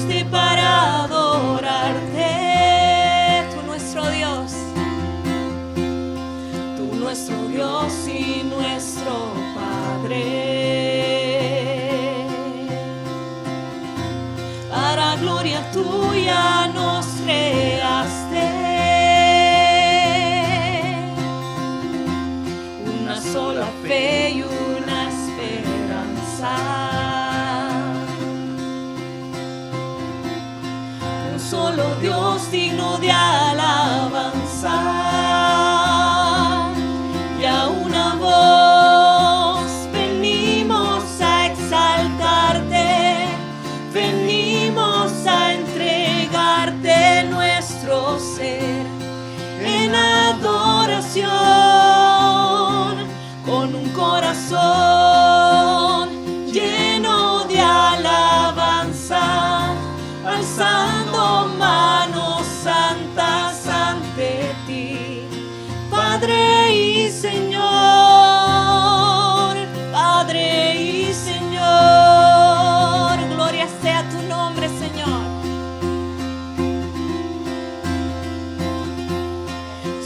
escogiste para adorarte, tú nuestro Dios y nuestro Padre. Para gloria tuya nos creaste, una sola fe y una esperanza, un solo Dios digno de alabanza. Y a una voz venimos a exaltarte, venimos a entregarte nuestro ser en adoración, con un corazón lleno de alabanza, alzando manos santas ante ti, Padre y Señor, Padre y Señor. Gloria sea tu nombre, Señor.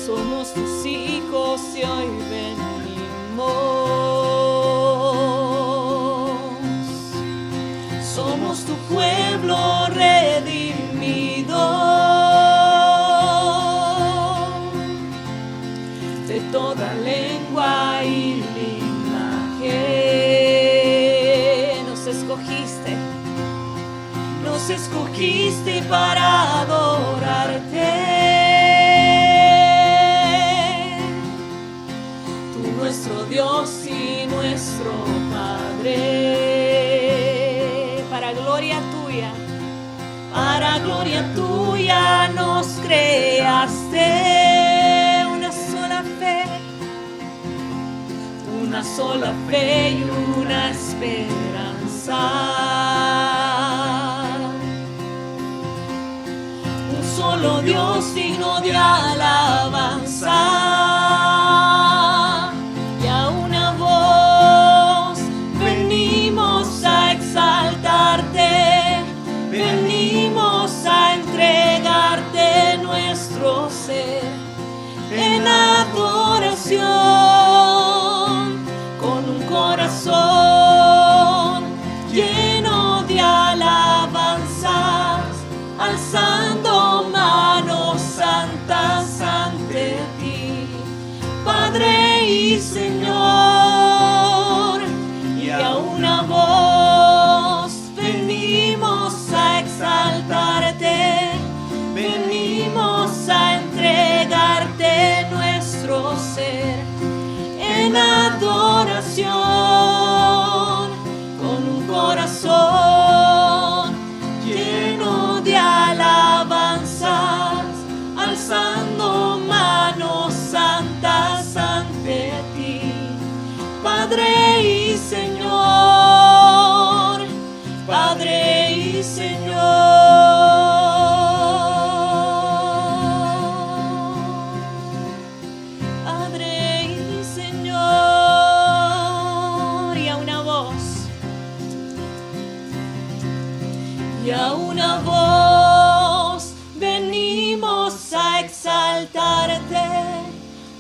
Somos tus hijos y hoy venimos. Somos tu pueblo redimido de toda lengua y linaje. Nos escogiste para adorarte, tú nuestro Dios y nuestro Padre. Para gloria tuya nos creaste, una sola fe y una esperanza, un solo Dios digno de alabanza. Y a una voz venimos a exaltarte, venimos a entregarte nuestro ser en adoración, con un corazón lleno de alabanzas, alzando manos santas ante ti, Padre y Señor. Y a una voz venimos a exaltarte, venimos a entregarte nuestro ser en adoración, con un corazón lleno de alabanzas, alzando manos santas ante ti, Padre y Señor, Padre y Señor. Y a una voz venimos a exaltarte,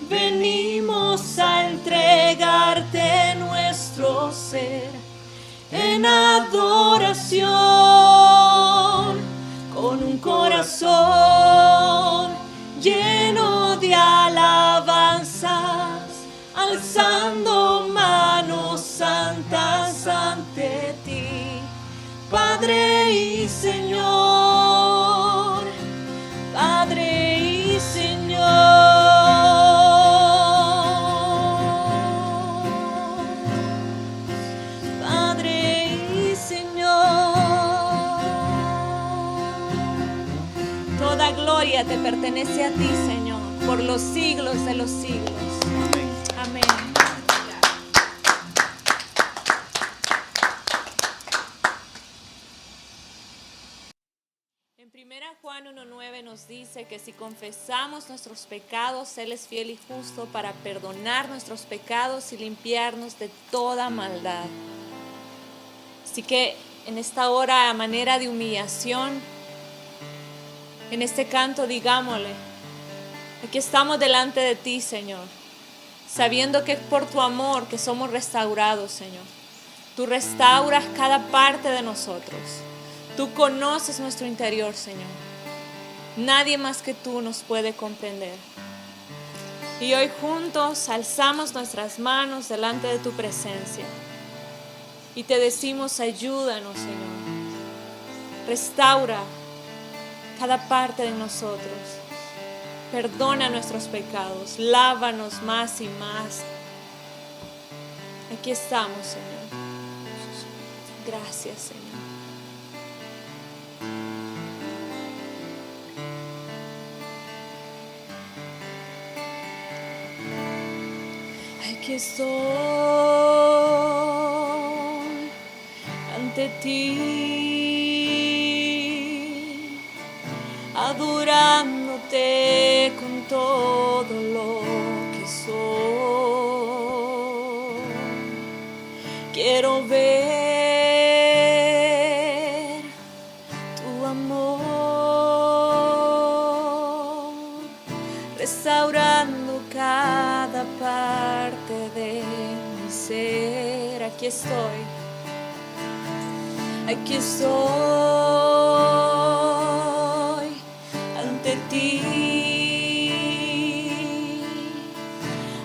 venimos a entregarte nuestro ser en adoración, con un corazón lleno de alabanzas, alzando manos santas ante ti, Padre y Señor, Padre y Señor, Padre y Señor. Toda gloria te pertenece a ti, Señor, por los siglos de los siglos. Amén. En 1 Juan 1:9 nos dice que si confesamos nuestros pecados, Él es fiel y justo para perdonar nuestros pecados y limpiarnos de toda maldad. Así que en esta hora a manera de humillación, en este canto digámosle, aquí estamos delante de ti, Señor, sabiendo que es por tu amor que somos restaurados, Señor. Tú restauras cada parte de nosotros. Tú conoces nuestro interior, Señor. Nadie más que tú nos puede comprender. Y hoy juntos alzamos nuestras manos delante de tu presencia y te decimos, ayúdanos, Señor. Restaura cada parte de nosotros. Perdona nuestros pecados. Lávanos más y más. Aquí estamos, Señor. Gracias, Señor. Aquí estoy ante ti, adorándote con todo lo que soy. Quiero ver tu amor, restaurando cada parte de mi ser. Aquí estoy ante ti,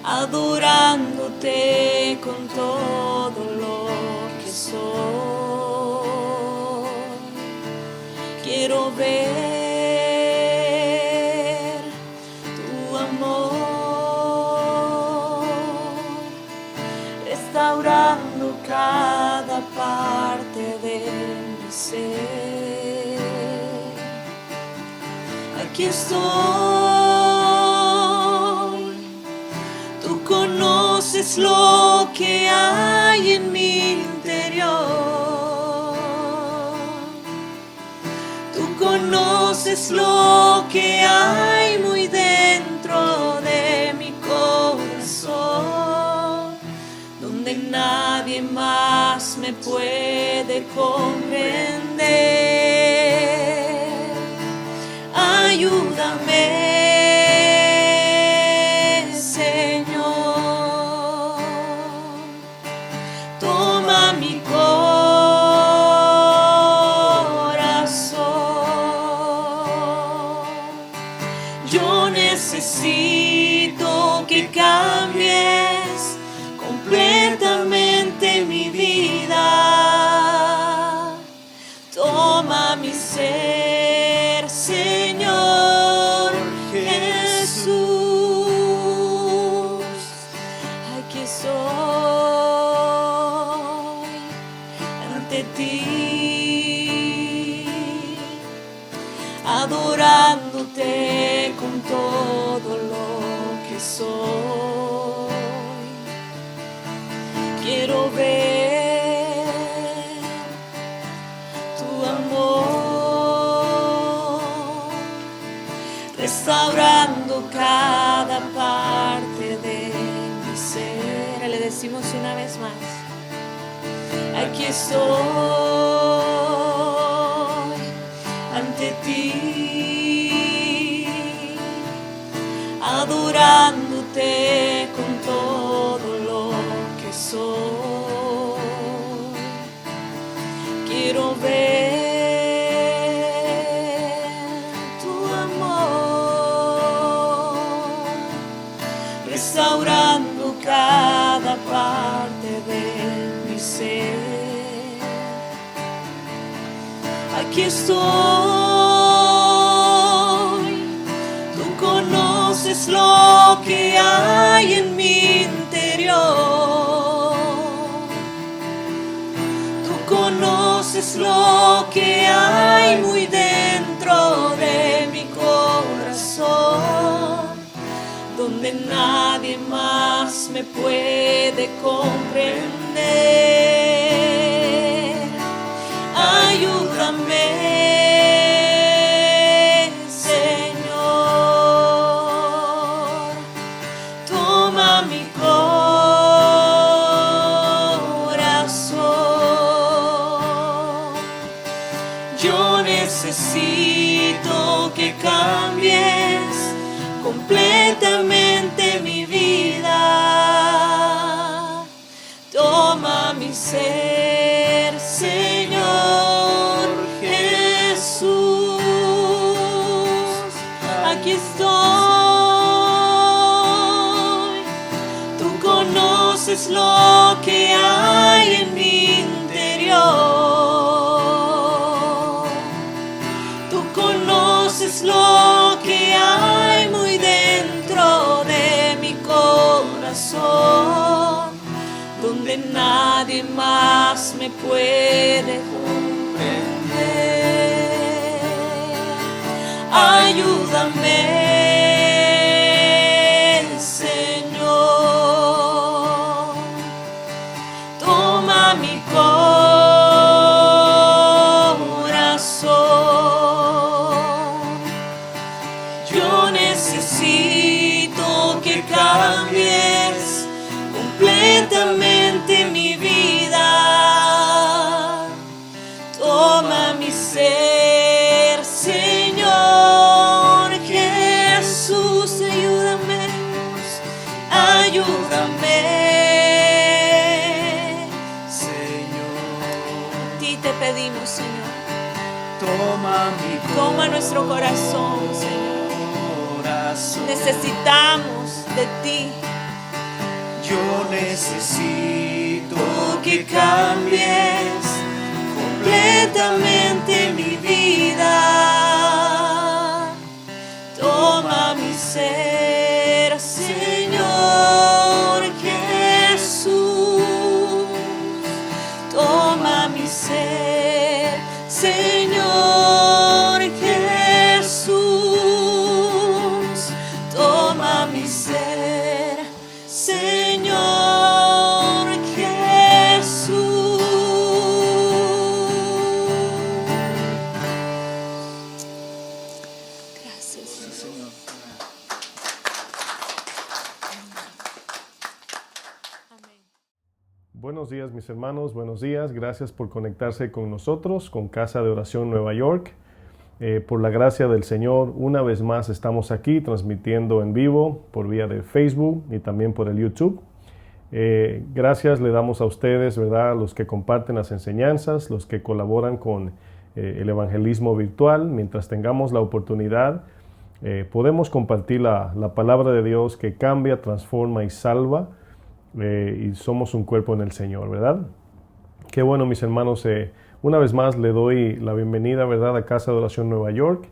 adorándote con todo lo que soy. Quiero ver tu amor, restaurando cada parte de mi ser. Aquí estoy, tú conoces lo que hay en mi interior. Tú conoces lo que hay muy dentro de mi corazón, donde nadie más me puede comprender. Ayúdame, Señor. Toma mi corazón. Yo necesito que cambies completamente mi vida. Toma mi ser, Señor Jesús. Aquí estoy ante ti, adorándote con todo lo que soy. Quiero ver tu amor, restaurando cada parte de mi ser. Le decimos una vez más, aquí estoy ante ti, adorándote con todo lo que soy. Quiero ver tu amor, restaurando cada parte de mi ser. Aquí estoy, tú conoces lo que hay en mi interior. Tú conoces lo que hay muy dentro de mi corazón, donde nadie más me puede comprender. Ayúdame, Señor. Toma mi corazón. necesito que cambies completamente mi vida. Toma mi ser, Señor Jesús. Aquí estoy. Tú conoces lo que hay en mi interior. Tú conoces lo que hay muy dentro de mi corazón, donde nadie más me puede comprender. Ayúdame, Señor. Toma mi corazón. Yo necesito que cambies completamente mi vida. Toma mi ser, Señor Jesús. Ayúdame, ayúdame, Señor. a ti te pedimos, Señor. Toma nuestro corazón, Señor. Necesitamos de ti. Yo necesito que cambies completamente mi vida. Toma mi ser, Señor Jesús. Toma mi ser, Señor Jesús. Toma mi ser, Señor Jesús. Gracias, Señor. Amén. Buenos días, mis hermanos, buenos días. Gracias por conectarse con nosotros, con Casa de Oración Nueva York. Por la gracia del Señor, una vez más estamos aquí transmitiendo en vivo por vía de Facebook y también por el YouTube. Gracias le damos a ustedes, ¿verdad? Los que comparten las enseñanzas, los que colaboran con el evangelismo virtual. Mientras tengamos la oportunidad, podemos compartir la palabra de Dios que cambia, transforma y salva. Y somos un cuerpo en el Señor, ¿verdad? Qué bueno, mis hermanos. Una vez más le doy la bienvenida, ¿verdad?, a Casa de Oración Nueva York.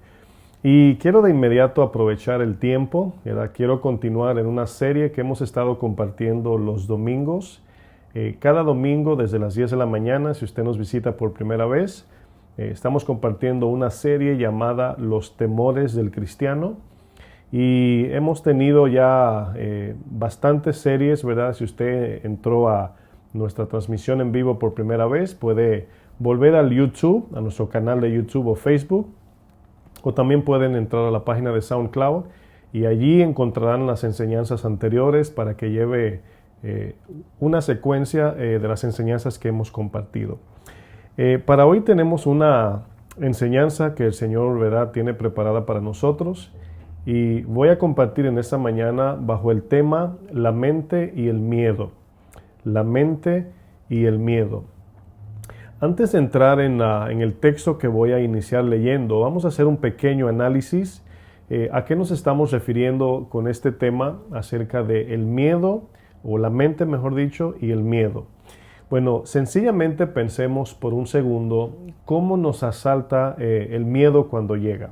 Y quiero de inmediato aprovechar el tiempo, ¿verdad? Quiero continuar en una serie que hemos estado compartiendo los domingos. Cada domingo desde las 10 de la mañana, si usted nos visita por primera vez, estamos compartiendo una serie llamada Los temores del cristiano. Y hemos tenido ya bastantes series, ¿verdad? Si usted entró a nuestra transmisión en vivo por primera vez, puede volver al YouTube, a nuestro canal de YouTube o Facebook, o también pueden entrar a la página de SoundCloud y allí encontrarán las enseñanzas anteriores para que lleve una secuencia de las enseñanzas que hemos compartido. Para hoy tenemos una enseñanza que el Señor, ¿verdad?, tiene preparada para nosotros. Y voy a compartir en esta mañana bajo el tema la mente y el miedo. La mente y el miedo. Antes de entrar en el texto que voy a iniciar leyendo, vamos a hacer un pequeño análisis. ¿A qué nos estamos refiriendo con este tema acerca del miedo, o la mente, mejor dicho, y el miedo? Bueno, sencillamente pensemos por un segundo cómo nos asalta el miedo cuando llega.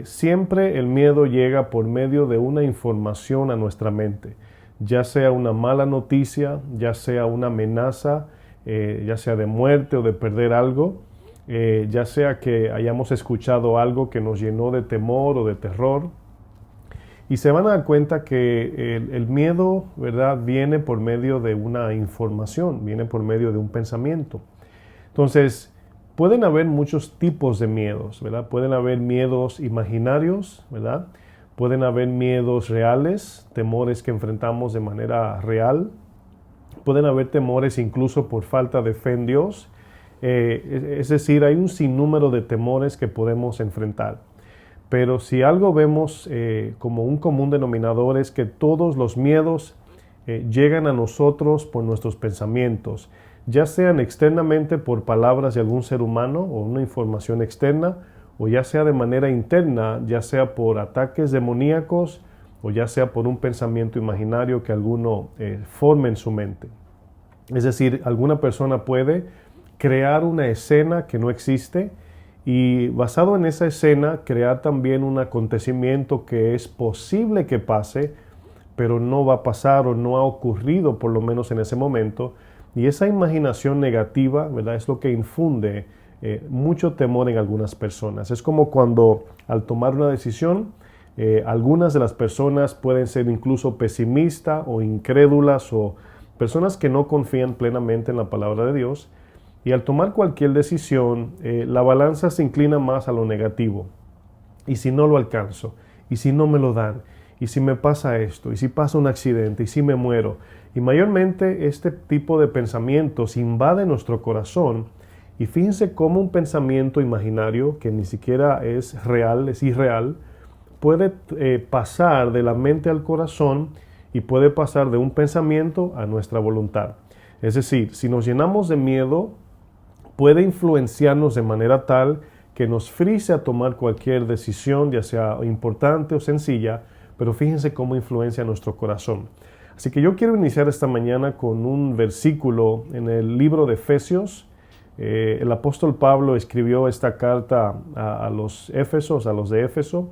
Siempre el miedo llega por medio de una información a nuestra mente, ya sea una mala noticia, ya sea una amenaza, ya sea de muerte o de perder algo, ya sea que hayamos escuchado algo que nos llenó de temor o de terror. Y se van a dar cuenta que el miedo, ¿verdad?, viene por medio de una información, viene por medio de un pensamiento. Entonces, pueden haber muchos tipos de miedos, ¿verdad? Pueden haber miedos imaginarios, ¿verdad? Pueden haber miedos reales, temores que enfrentamos de manera real. Pueden haber temores incluso por falta de fe en Dios. Es decir, hay un sinnúmero de temores que podemos enfrentar. Pero si algo vemos como un común denominador es que todos los miedos llegan a nosotros por nuestros pensamientos, ya sean externamente por palabras de algún ser humano o una información externa, o ya sea de manera interna, ya sea por ataques demoníacos o ya sea por un pensamiento imaginario que alguno forme en su mente. Es decir, alguna persona puede crear una escena que no existe y basado en esa escena crear también un acontecimiento que es posible que pase, pero no va a pasar o no ha ocurrido por lo menos en ese momento. Y esa imaginación negativa, ¿verdad?, es lo que infunde mucho temor en algunas personas. Es como cuando al tomar una decisión, algunas de las personas pueden ser incluso pesimistas o incrédulas o personas que no confían plenamente en la palabra de Dios. Y al tomar cualquier decisión, la balanza se inclina más a lo negativo. ¿Y si no lo alcanzo? ¿Y si no me lo dan? ¿Y si me pasa esto? ¿Y si pasa un accidente? ¿Y si me muero? Y mayormente este tipo de pensamientos invade nuestro corazón. Y fíjense cómo un pensamiento imaginario, que ni siquiera es real, es irreal, puede pasar de la mente al corazón y puede pasar de un pensamiento a nuestra voluntad. Es decir, si nos llenamos de miedo, puede influenciarnos de manera tal que nos frise a tomar cualquier decisión, ya sea importante o sencilla, pero fíjense cómo influencia nuestro corazón. Así que yo quiero iniciar esta mañana con un versículo en el libro de Efesios. El apóstol Pablo escribió esta carta a los Éfesos, a los de Éfeso.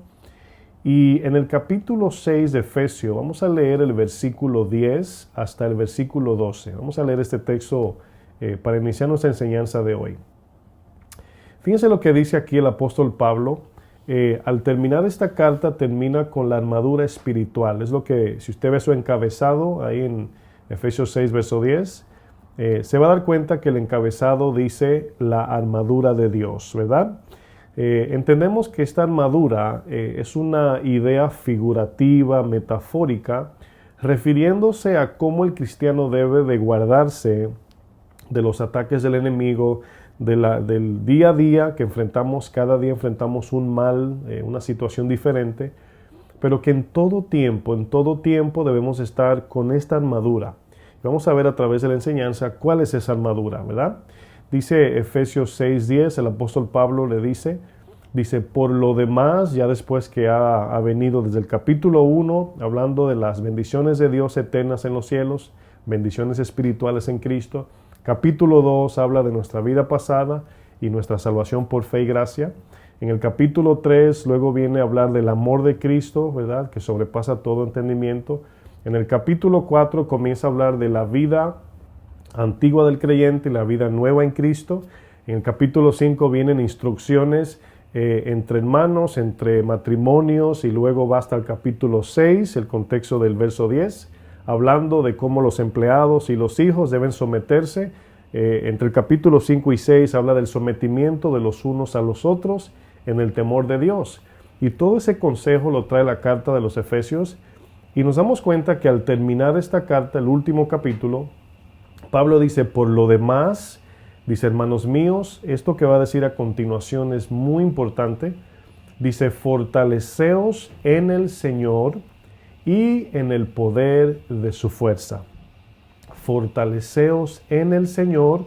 Y en el capítulo 6 de Efesios, vamos a leer el versículo 10 hasta el versículo 12. Vamos a leer este texto para iniciar nuestra enseñanza de hoy. Fíjense lo que dice aquí el apóstol Pablo. Al terminar esta carta termina con la armadura espiritual. Es lo que, si usted ve su encabezado ahí en Efesios 6, verso 10, se va a dar cuenta que el encabezado dice la armadura de Dios, ¿verdad? Entendemos que esta armadura es una idea figurativa, metafórica, refiriéndose a cómo el cristiano debe de guardarse de los ataques del enemigo, del día a día que enfrentamos. Cada día enfrentamos un mal, una situación diferente, pero que en todo tiempo debemos estar con esta armadura. Vamos a ver a través de la enseñanza cuál es esa armadura, ¿verdad? Dice Efesios 6:10, el apóstol Pablo le dice, por lo demás, ya después que ha venido desde el capítulo 1, hablando de las bendiciones de Dios eternas en los cielos, bendiciones espirituales en Cristo. Capítulo 2 habla de nuestra vida pasada y nuestra salvación por fe y gracia. En el capítulo 3 luego viene a hablar del amor de Cristo, ¿verdad?, que sobrepasa todo entendimiento. En el capítulo 4 comienza a hablar de la vida antigua del creyente y la vida nueva en Cristo. En el capítulo 5 vienen instrucciones entre hermanos, entre matrimonios, y luego va hasta el capítulo 6, el contexto del verso 10, hablando de cómo los empleados y los hijos deben someterse. Entre el capítulo 5 y 6 habla del sometimiento de los unos a los otros en el temor de Dios. Y todo ese consejo lo trae la carta de los Efesios. Y nos damos cuenta que al terminar esta carta, el último capítulo, Pablo dice, por lo demás, dice, hermanos míos, esto que va a decir a continuación es muy importante. Dice, fortaleceos en el Señor y en el poder de su fuerza. Fortaleceos en el Señor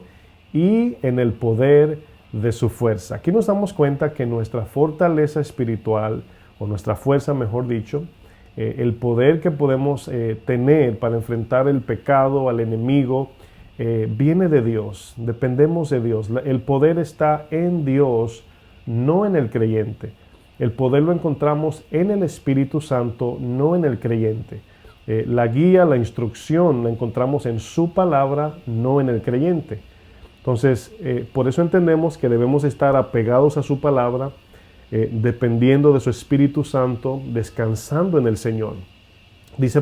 y en el poder de su fuerza. Aquí nos damos cuenta que nuestra fortaleza espiritual, o nuestra fuerza, mejor dicho, el poder que podemos tener para enfrentar el pecado, al enemigo, viene de Dios. Dependemos de Dios. El poder está en Dios, no en el creyente. El poder lo encontramos en el Espíritu Santo, no en el creyente. La guía, la instrucción la encontramos en su palabra, no en el creyente. Entonces, por eso entendemos que debemos estar apegados a su palabra, dependiendo de su Espíritu Santo, descansando en el Señor.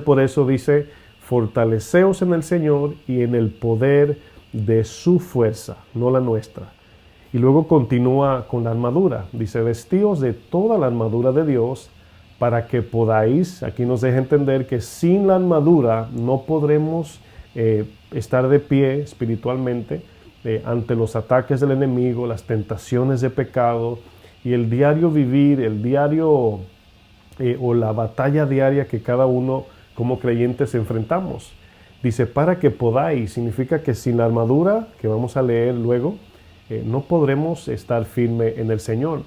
Por eso dice, fortaleceos en el Señor y en el poder de su fuerza, no la nuestra. Y luego continúa con la armadura. Dice, vestíos de toda la armadura de Dios para que podáis, aquí nos deja entender que sin la armadura no podremos estar de pie espiritualmente, ante los ataques del enemigo, las tentaciones de pecado y el diario vivir, el diario o la batalla diaria que cada uno como creyentes enfrentamos. Dice, para que podáis, significa que sin la armadura, que vamos a leer luego, no podremos estar firmes en el Señor.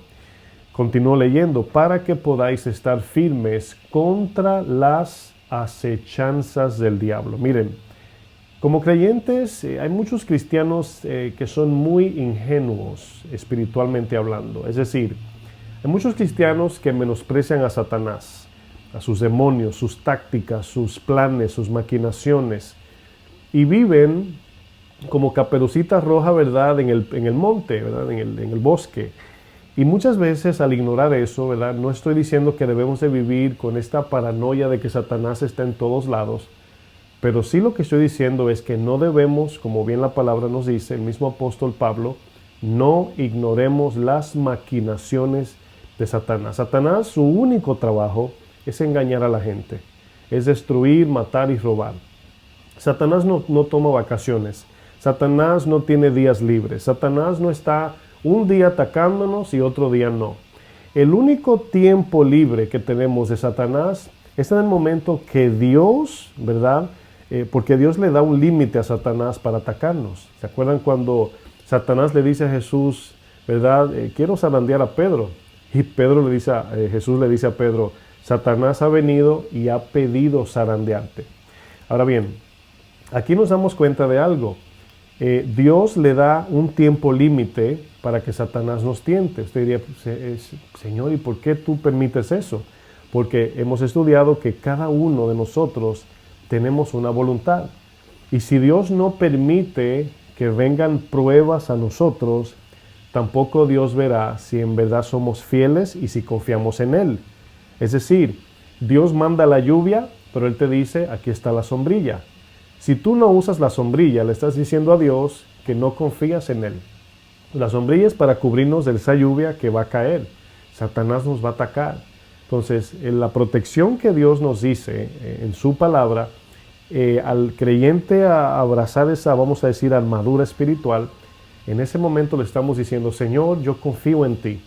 Continúo leyendo, para que podáis estar firmes contra las acechanzas del diablo. Miren, como creyentes, hay muchos cristianos que son muy ingenuos espiritualmente hablando. Es decir, hay muchos cristianos que menosprecian a Satanás, a sus demonios, sus tácticas, sus planes, sus maquinaciones, y viven como Caperucita Roja, ¿verdad?, en el monte, ¿verdad?, en el bosque. Y muchas veces al ignorar eso, ¿verdad?, no estoy diciendo que debemos de vivir con esta paranoia de que Satanás está en todos lados, pero sí lo que estoy diciendo es que no debemos, como bien la palabra nos dice, el mismo apóstol Pablo, no ignoremos las maquinaciones de Satanás. Satanás, su único trabajo es engañar a la gente, es destruir, matar y robar. Satanás no toma vacaciones, Satanás no tiene días libres, Satanás no está un día atacándonos y otro día no. El único tiempo libre que tenemos de Satanás es en el momento que Dios, ¿verdad?, porque Dios le da un límite a Satanás para atacarnos. ¿Se acuerdan cuando Satanás le dice a Jesús, ¿verdad?, quiero zarandear a Pedro? Y Jesús le dice a Pedro, Satanás ha venido y ha pedido zarandearte. Ahora bien, aquí nos damos cuenta de algo. Dios le da un tiempo límite para que Satanás nos tiente. Usted diría, Señor, ¿y por qué tú permites eso? Porque hemos estudiado que cada uno de nosotros tenemos una voluntad. Y si Dios no permite que vengan pruebas a nosotros, tampoco Dios verá si en verdad somos fieles y si confiamos en Él. Es decir, Dios manda la lluvia, pero Él te dice, aquí está la sombrilla. Si tú no usas la sombrilla, le estás diciendo a Dios que no confías en Él. La sombrilla es para cubrirnos de esa lluvia que va a caer. Satanás nos va a atacar. Entonces, en la protección que Dios nos dice en su palabra, al creyente a abrazar esa, vamos a decir, armadura espiritual, en ese momento le estamos diciendo, Señor, yo confío en ti.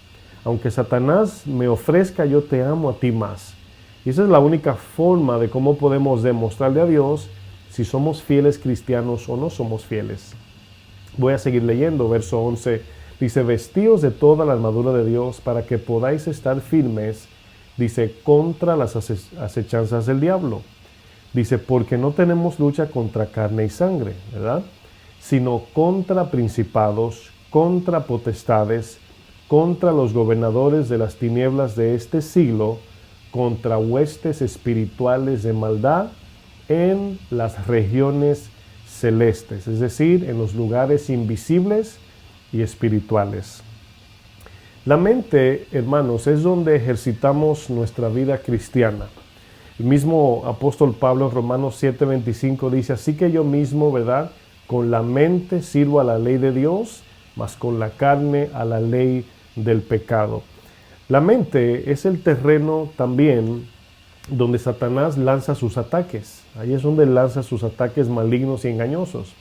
Aunque Satanás me ofrezca, yo te amo a ti más. Y esa es la única forma de cómo podemos demostrarle a Dios si somos fieles cristianos o no somos fieles. Voy a seguir leyendo, verso 11. Dice, vestíos de toda la armadura de Dios para que podáis estar firmes, dice, contra las acechanzas del diablo. Dice, porque no tenemos lucha contra carne y sangre, ¿verdad?, sino contra principados, contra potestades, contra los gobernadores de las tinieblas de este siglo, contra huestes espirituales de maldad en las regiones celestes, es decir, en los lugares invisibles y espirituales. La mente, hermanos, es donde ejercitamos nuestra vida cristiana. El mismo apóstol Pablo en Romanos 7:25 dice, así que yo mismo, ¿verdad?, con la mente sirvo a la ley de Dios, mas con la carne a la ley del pecado. La mente es el terreno también donde Satanás lanza sus ataques. Ahí es donde lanza sus ataques malignos y engañosos.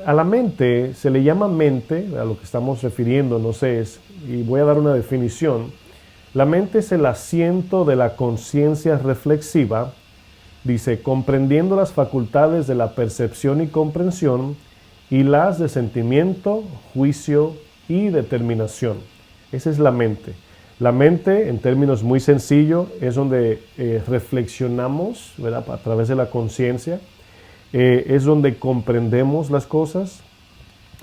A la mente se le llama mente, a lo que estamos refiriéndonos es, y voy a dar una definición, la mente es el asiento de la conciencia reflexiva, dice, comprendiendo las facultades de la percepción y comprensión y las de sentimiento, juicio y determinación. Esa es la mente. La mente, en términos muy sencillos, es donde reflexionamos, ¿verdad?, a través de la conciencia, es donde comprendemos las cosas,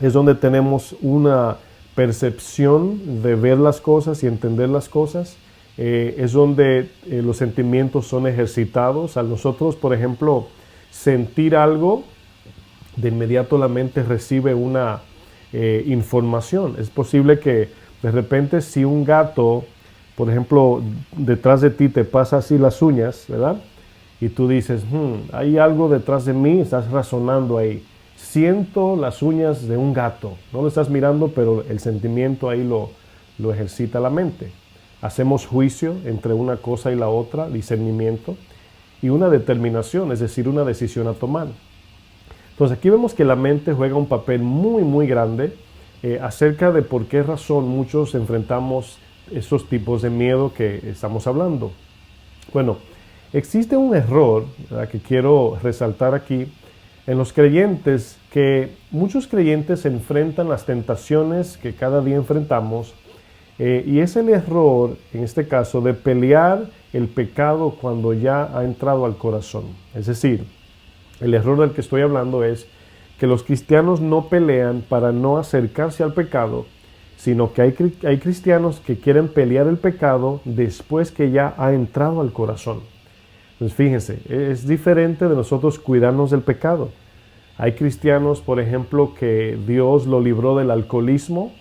es donde tenemos una percepción de ver las cosas y entender las cosas, es donde los sentimientos son ejercitados. A nosotros, por ejemplo, sentir algo, de inmediato la mente recibe una información. Es posible que de repente si un gato, por ejemplo, detrás de ti te pasa así las uñas, ¿verdad?, y tú dices, hay algo detrás de mí, estás razonando ahí. Siento las uñas de un gato. No lo estás mirando, pero el sentimiento ahí lo ejercita la mente. Hacemos juicio entre una cosa y la otra, discernimiento, y una determinación, es decir, una decisión a tomar. Entonces aquí vemos que la mente juega un papel muy grande acerca de por qué razón muchos enfrentamos esos tipos de miedo que estamos hablando. Bueno, existe un error, ¿verdad?, que quiero resaltar aquí en los creyentes, que muchos creyentes enfrentan las tentaciones que cada día enfrentamos, y es el error, en este caso, de pelear el pecado cuando ya ha entrado al corazón. Es decir, el error del que estoy hablando es que los cristianos no pelean para no acercarse al pecado, sino que hay cristianos que quieren pelear el pecado después que ya ha entrado al corazón. Entonces fíjense, es diferente de nosotros cuidarnos del pecado. Hay cristianos, por ejemplo, que Dios lo libró del alcoholismo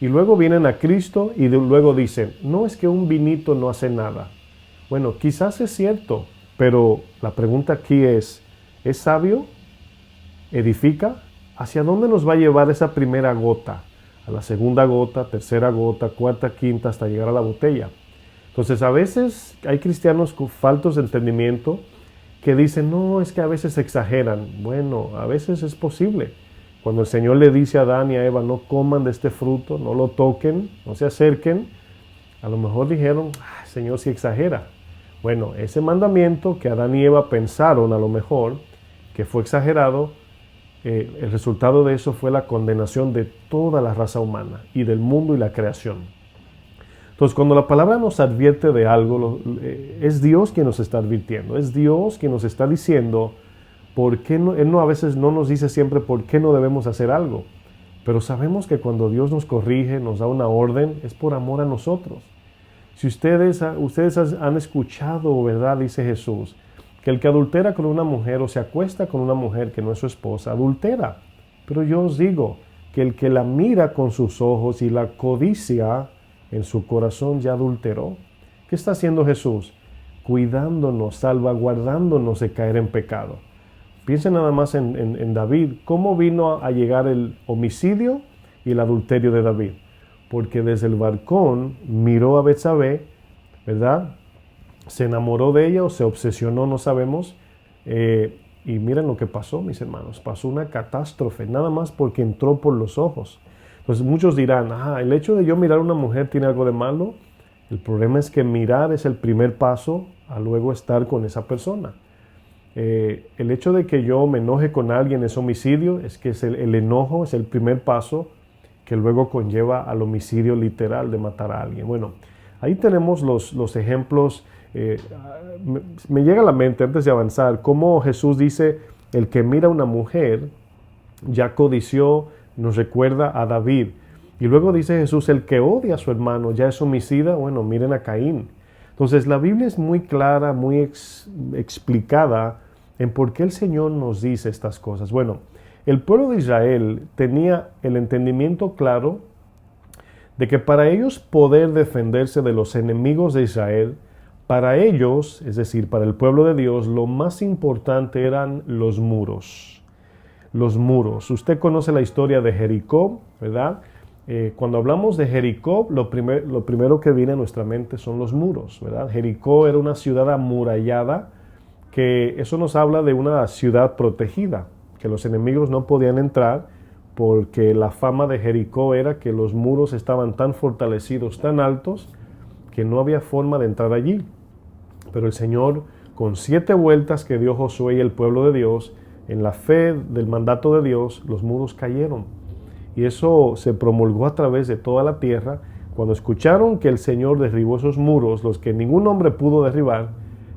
y luego vienen a Cristo y luego dicen, no, es que un vinito no hace nada. Bueno, quizás es cierto, pero la pregunta aquí ¿es sabio? ¿Edifica? ¿Hacia dónde nos va a llevar esa primera gota? A la segunda gota, tercera gota, cuarta, quinta, hasta llegar a la botella. Entonces a veces hay cristianos faltos de entendimiento que dicen, no, es que a veces exageran. Bueno, a veces es posible. Cuando el Señor le dice a Adán y a Eva, no coman de este fruto, no lo toquen, no se acerquen, a lo mejor dijeron, Señor, sí exagera. Bueno, ese mandamiento que Adán y Eva pensaron a lo mejor que fue exagerado, el resultado de eso fue la condenación de toda la raza humana y del mundo y la creación. Entonces, cuando la palabra nos advierte de algo, es Dios quien nos está advirtiendo, es Dios quien nos está diciendo por qué no. Él a veces no nos dice siempre por qué no debemos hacer algo, pero sabemos que cuando Dios nos corrige, nos da una orden, es por amor a nosotros. Si ustedes han escuchado, ¿verdad?, dice Jesús, que el que adultera con una mujer o se acuesta con una mujer que no es su esposa, adultera. Pero yo os digo que el que la mira con sus ojos y la codicia en su corazón ya adulteró. ¿Qué está haciendo Jesús? Cuidándonos, salvaguardándonos de caer en pecado. Piensen nada más en David. ¿Cómo vino a llegar el homicidio y el adulterio de David? Porque desde el balcón miró a Betsabé, ¿verdad?, se enamoró de ella o se obsesionó, no sabemos, y miren lo que pasó, mis hermanos, pasó una catástrofe, nada más porque entró por los ojos. Entonces muchos dirán, el hecho de yo mirar a una mujer tiene algo de malo. El problema es que mirar es el primer paso a luego estar con esa persona. El hecho de que yo me enoje con alguien es homicidio, es que el enojo es el primer paso que luego conlleva al homicidio literal de matar a alguien. Bueno, ahí tenemos los ejemplos. Me llega a la mente antes de avanzar cómo Jesús dice, el que mira a una mujer ya codició, nos recuerda a David. Y luego dice Jesús, el que odia a su hermano ya es homicida. Bueno, miren a Caín. Entonces la Biblia es muy clara, muy explicada en por qué el Señor nos dice estas cosas. Bueno, el pueblo de Israel tenía el entendimiento claro de que para ellos poder defenderse de los enemigos de Israel, para ellos, es decir, para el pueblo de Dios, lo más importante eran los muros. Los muros. Usted conoce la historia de Jericó, ¿verdad? Cuando hablamos de Jericó, lo primero que viene a nuestra mente son los muros, ¿verdad? Jericó era una ciudad amurallada, que eso nos habla de una ciudad protegida, que los enemigos no podían entrar, porque la fama de Jericó era que los muros estaban tan fortalecidos, tan altos, que no había forma de entrar allí. Pero el Señor, con 7 vueltas que dio Josué y el pueblo de Dios, en la fe del mandato de Dios, los muros cayeron. Y eso se promulgó a través de toda la tierra. Cuando escucharon que el Señor derribó esos muros, los que ningún hombre pudo derribar,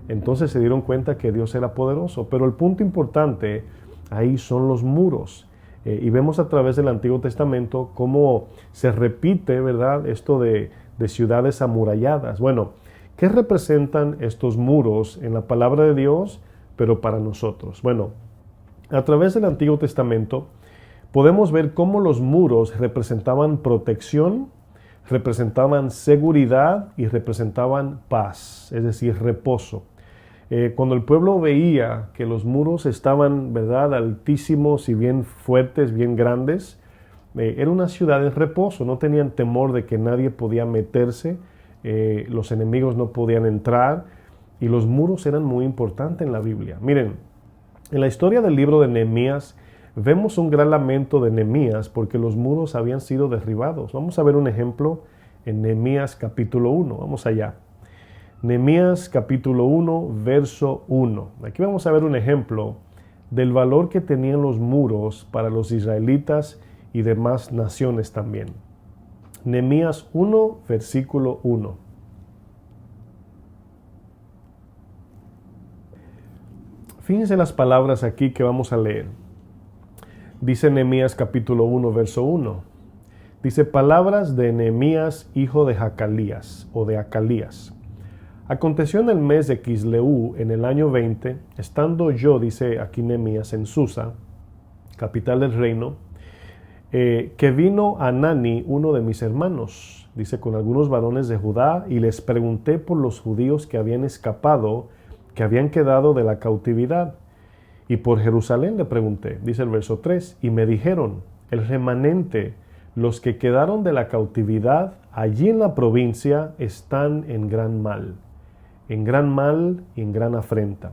entonces se dieron cuenta que Dios era poderoso. Pero el punto importante ahí son los muros. Y vemos a través del Antiguo Testamento cómo se repite, ¿verdad?, esto de ciudades amuralladas. Bueno, ¿qué representan estos muros en la palabra de Dios, pero para nosotros? Bueno, a través del Antiguo Testamento podemos ver cómo los muros representaban protección, representaban seguridad y representaban paz, es decir, reposo. Cuando el pueblo veía que los muros estaban, ¿verdad?, altísimos y bien fuertes, bien grandes, era una ciudad en reposo, no tenían temor de que nadie podía meterse, los enemigos no podían entrar, y los muros eran muy importantes en la Biblia. Miren, en la historia del libro de Nehemías vemos un gran lamento de Nehemías porque los muros habían sido derribados. Vamos a ver un ejemplo en Nehemías capítulo 1. Vamos allá. Nehemías capítulo 1, verso 1. Aquí vamos a ver un ejemplo del valor que tenían los muros para los israelitas y demás naciones también. Nehemías 1, versículo 1. Fíjense las palabras aquí que vamos a leer. Dice Nehemías capítulo 1, verso 1. Dice, palabras de Nehemías, hijo de Hacalías, o de Acalías. Aconteció en el mes de Quisleu, en el año 20, estando yo, dice aquí Nehemías, en Susa, capital del reino, que vino Hanani, uno de mis hermanos, dice, con algunos varones de Judá, y les pregunté por los judíos que habían escapado, que habían quedado de la cautividad. Y por Jerusalén le pregunté, dice el verso 3, y me dijeron, el remanente, los que quedaron de la cautividad allí en la provincia están en gran mal y en gran afrenta.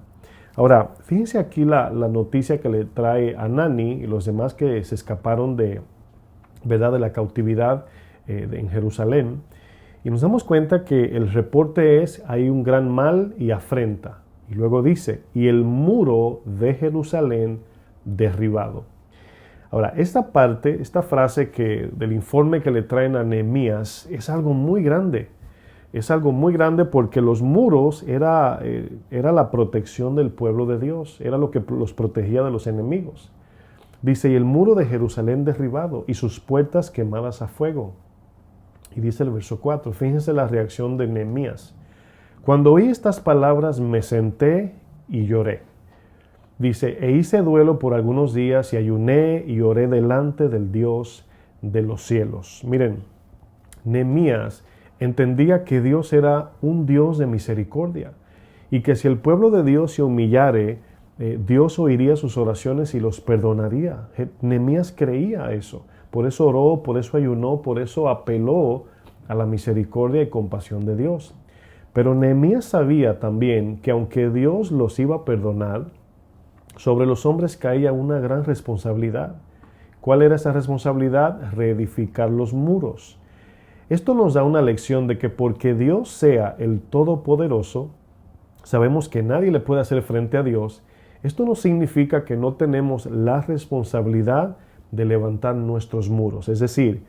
Ahora, fíjense aquí la noticia que le trae Hanani y los demás que se escaparon de la cautividad en Jerusalén. Y nos damos cuenta que el reporte es, hay un gran mal y afrenta. Y luego dice, y el muro de Jerusalén derribado. Ahora, esta frase del informe que le traen a Nehemías es algo muy grande. Es algo muy grande porque los muros era la protección del pueblo de Dios. Era lo que los protegía de los enemigos. Dice, y el muro de Jerusalén derribado y sus puertas quemadas a fuego. Y dice el verso 4, fíjense la reacción de Nehemías. Cuando oí estas palabras me senté y lloré. Dice, e hice duelo por algunos días y ayuné y oré delante del Dios de los cielos. Miren, Nehemías entendía que Dios era un Dios de misericordia y que si el pueblo de Dios se humillare, Dios oiría sus oraciones y los perdonaría. Nehemías creía eso. Por eso oró, por eso ayunó, por eso apeló a la misericordia y compasión de Dios. Pero Nehemías sabía también que aunque Dios los iba a perdonar, sobre los hombres caía una gran responsabilidad. ¿Cuál era esa responsabilidad? Reedificar los muros. Esto nos da una lección de que porque Dios sea el Todopoderoso, sabemos que nadie le puede hacer frente a Dios. Esto no significa que no tenemos la responsabilidad de levantar nuestros muros. Es decir,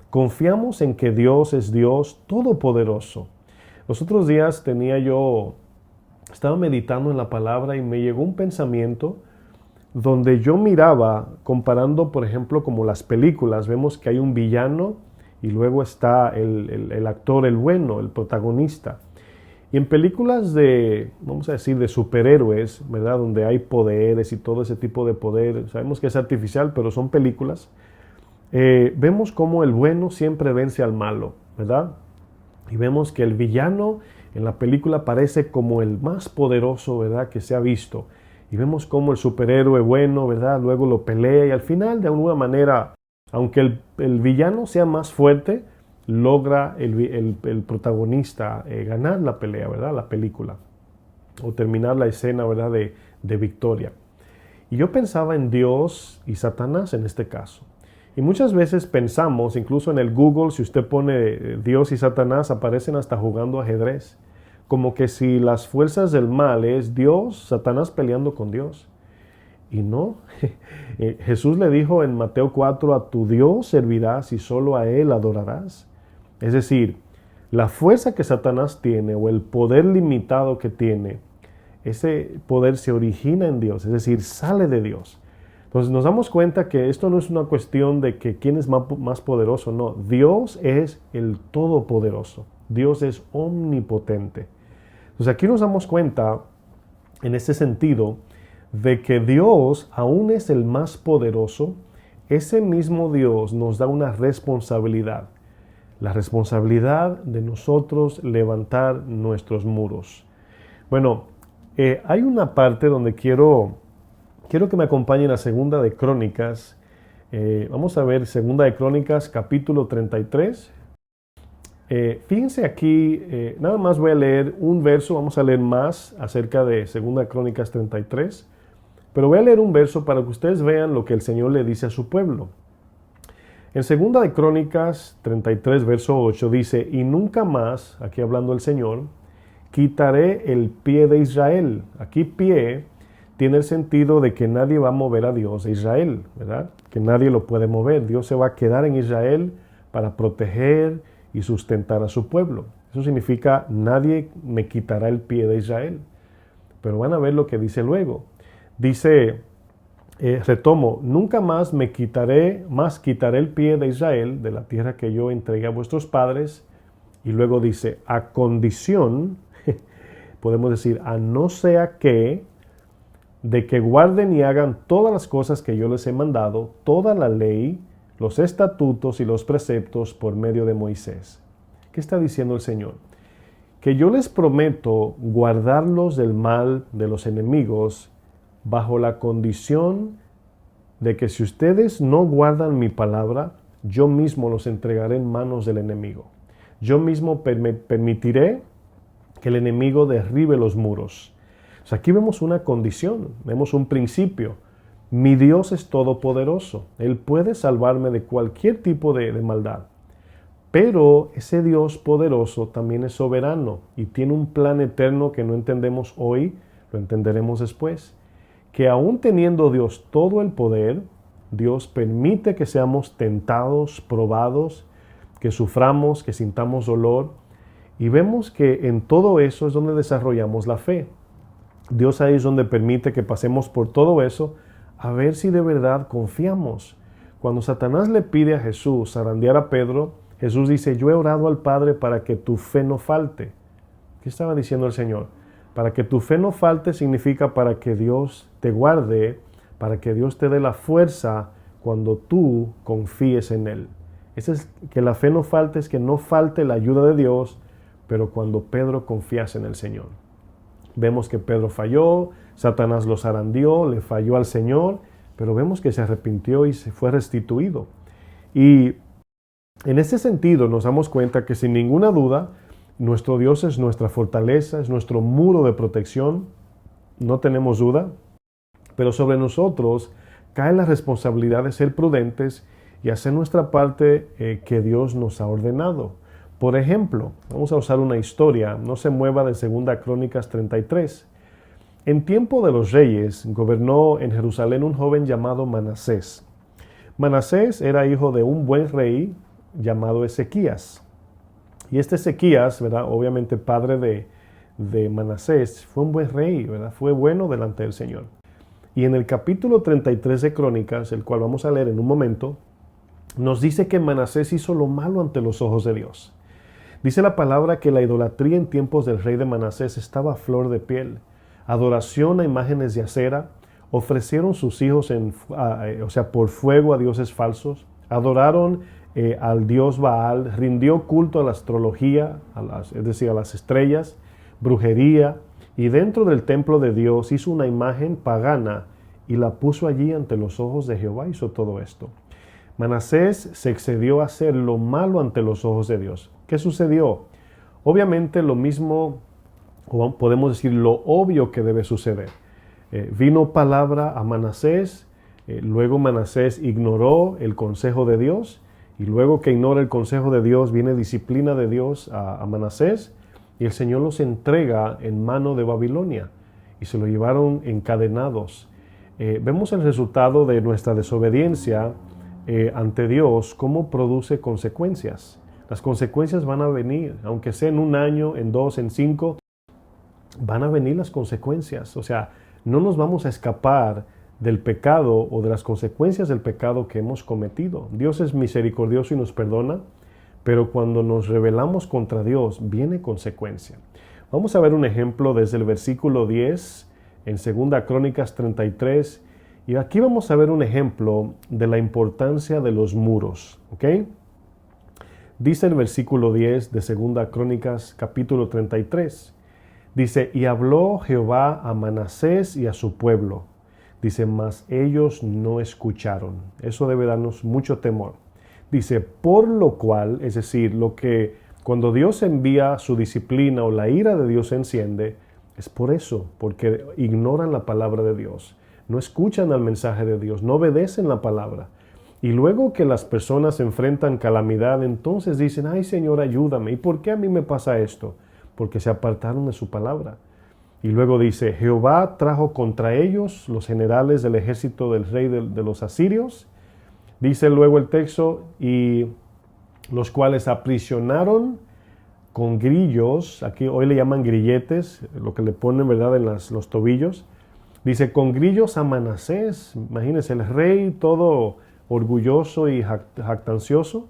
confiamos en que Dios es Dios Todopoderoso. Los otros días estaba meditando en la palabra y me llegó un pensamiento donde yo miraba, comparando, por ejemplo, como las películas, vemos que hay un villano y luego está el actor, el bueno, el protagonista. Y en películas vamos a decir, de superhéroes, ¿verdad? Donde hay poderes y todo ese tipo de poder, sabemos que es artificial, pero son películas, vemos cómo el bueno siempre vence al malo, ¿verdad? Y vemos que el villano en la película parece como el más poderoso, ¿verdad?, que se ha visto. Y vemos cómo el superhéroe bueno, ¿verdad?, luego lo pelea y al final, de alguna manera, aunque el villano sea más fuerte, logra el protagonista ganar la pelea, ¿verdad?, la película. O terminar la escena, ¿verdad?, de victoria. Y yo pensaba en Dios y Satanás en este caso. Y muchas veces pensamos, incluso en el Google, si usted pone Dios y Satanás, aparecen hasta jugando ajedrez. Como que si las fuerzas del mal es Dios, Satanás peleando con Dios. Y no, Jesús le dijo en Mateo 4, a tu Dios servirás y solo a Él adorarás. Es decir, la fuerza que Satanás tiene o el poder limitado que tiene, ese poder se origina en Dios, es decir, sale de Dios. Entonces nos damos cuenta que esto no es una cuestión de que quién es más poderoso, no. Dios es el Todopoderoso. Dios es omnipotente. Entonces aquí nos damos cuenta, en ese sentido, de que Dios aún es el más poderoso. Ese mismo Dios nos da una responsabilidad. La responsabilidad de nosotros levantar nuestros muros. Bueno, hay una parte donde quiero que me acompañen a Segunda de Crónicas. Vamos a ver Segunda de Crónicas, capítulo 33. Fíjense aquí, nada más voy a leer un verso, vamos a leer más acerca de Segunda de Crónicas 33. Pero voy a leer un verso para que ustedes vean lo que el Señor le dice a su pueblo. En 2 de Crónicas 33, verso 8 dice, y nunca más, aquí hablando el Señor, quitaré el pie de Israel. Aquí pie tiene el sentido de que nadie va a mover a Dios de Israel, ¿verdad? Que nadie lo puede mover. Dios se va a quedar en Israel para proteger y sustentar a su pueblo. Eso significa nadie me quitará el pie de Israel. Pero van a ver lo que dice luego. Dice, retomo, nunca más quitaré el pie de Israel de la tierra que yo entregué a vuestros padres. Y luego dice, a condición, podemos decir, a no sea que, de que guarden y hagan todas las cosas que yo les he mandado, toda la ley, los estatutos y los preceptos por medio de Moisés. ¿Qué está diciendo el Señor? Que yo les prometo guardarlos del mal de los enemigos bajo la condición de que si ustedes no guardan mi palabra, yo mismo los entregaré en manos del enemigo. Yo mismo permitiré que el enemigo derribe los muros. O sea, aquí vemos una condición, vemos un principio. Mi Dios es todopoderoso. Él puede salvarme de cualquier tipo de maldad. Pero ese Dios poderoso también es soberano y tiene un plan eterno que no entendemos hoy, lo entenderemos después. Que aún teniendo Dios todo el poder, Dios permite que seamos tentados, probados, que suframos, que sintamos dolor. Y vemos que en todo eso es donde desarrollamos la fe. Dios ahí es donde permite que pasemos por todo eso a ver si de verdad confiamos. Cuando Satanás le pide a Jesús zarandear a Pedro, Jesús dice, yo he orado al Padre para que tu fe no falte. ¿Qué estaba diciendo el Señor? Para que tu fe no falte significa para que Dios te guarde, para que Dios te dé la fuerza cuando tú confíes en Él. Que la fe no falte es que no falte la ayuda de Dios, pero cuando Pedro confiase en el Señor. Vemos que Pedro falló, Satanás lo zarandeó, le falló al Señor, pero vemos que se arrepintió y se fue restituido. Y en este sentido nos damos cuenta que sin ninguna duda, nuestro Dios es nuestra fortaleza, es nuestro muro de protección, no tenemos duda, pero sobre nosotros cae la responsabilidad de ser prudentes y hacer nuestra parte que Dios nos ha ordenado. Por ejemplo, vamos a usar una historia, no se mueva de 2 Crónicas 33. En tiempo de los reyes, gobernó en Jerusalén un joven llamado Manasés. Manasés era hijo de un buen rey llamado Ezequías. Y este Ezequías, ¿verdad? Obviamente padre de Manasés, fue un buen rey, ¿verdad? Fue bueno delante del Señor. Y en el capítulo 33 de Crónicas, el cual vamos a leer en un momento, nos dice que Manasés hizo lo malo ante los ojos de Dios. Dice la palabra que la idolatría en tiempos del rey de Manasés estaba a flor de piel. Adoración a imágenes de acera, ofrecieron sus hijos por fuego a dioses falsos, adoraron al dios Baal, rindió culto a la astrología, es decir, a las estrellas, brujería, y dentro del templo de Dios hizo una imagen pagana y la puso allí ante los ojos de Jehová. Hizo todo esto. Manasés se excedió a hacer lo malo ante los ojos de Dios. ¿Qué sucedió? Obviamente lo mismo, o podemos decir lo obvio que debe suceder. Vino palabra a Manasés, luego Manasés ignoró el consejo de Dios, y luego que ignora el consejo de Dios, viene disciplina de Dios a Manasés, y el Señor los entrega en mano de Babilonia, y se lo llevaron encadenados. Vemos el resultado de nuestra desobediencia ante Dios, cómo produce consecuencias. Las consecuencias van a venir, aunque sea en 1 año, en 2, en 5, van a venir las consecuencias. O sea, no nos vamos a escapar del pecado o de las consecuencias del pecado que hemos cometido. Dios es misericordioso y nos perdona, pero cuando nos rebelamos contra Dios, viene consecuencia. Vamos a ver un ejemplo desde el versículo 10 en 2 Crónicas 33, y aquí vamos a ver un ejemplo de la importancia de los muros, ¿ok? Dice el versículo 10 de 2 Crónicas capítulo 33. Dice, y habló Jehová a Manasés y a su pueblo. Dice, mas ellos no escucharon. Eso debe darnos mucho temor. Dice, por lo cual, es decir, cuando Dios envía su disciplina o la ira de Dios se enciende, es por eso, porque ignoran la palabra de Dios. no escuchan al mensaje de Dios, no obedecen la palabra. Y luego que las personas enfrentan calamidad, entonces dicen, ay Señor, ayúdame. ¿Y por qué a mí me pasa esto? Porque se apartaron de su palabra. Y luego dice, Jehová trajo contra ellos los generales del ejército del rey de los asirios. Dice luego el texto, y los cuales aprisionaron con grillos, aquí hoy le llaman grilletes, lo que le ponen, ¿verdad?, en los tobillos. Dice, con grillos a Manasés. Imagínense, el rey todo orgulloso y jactancioso,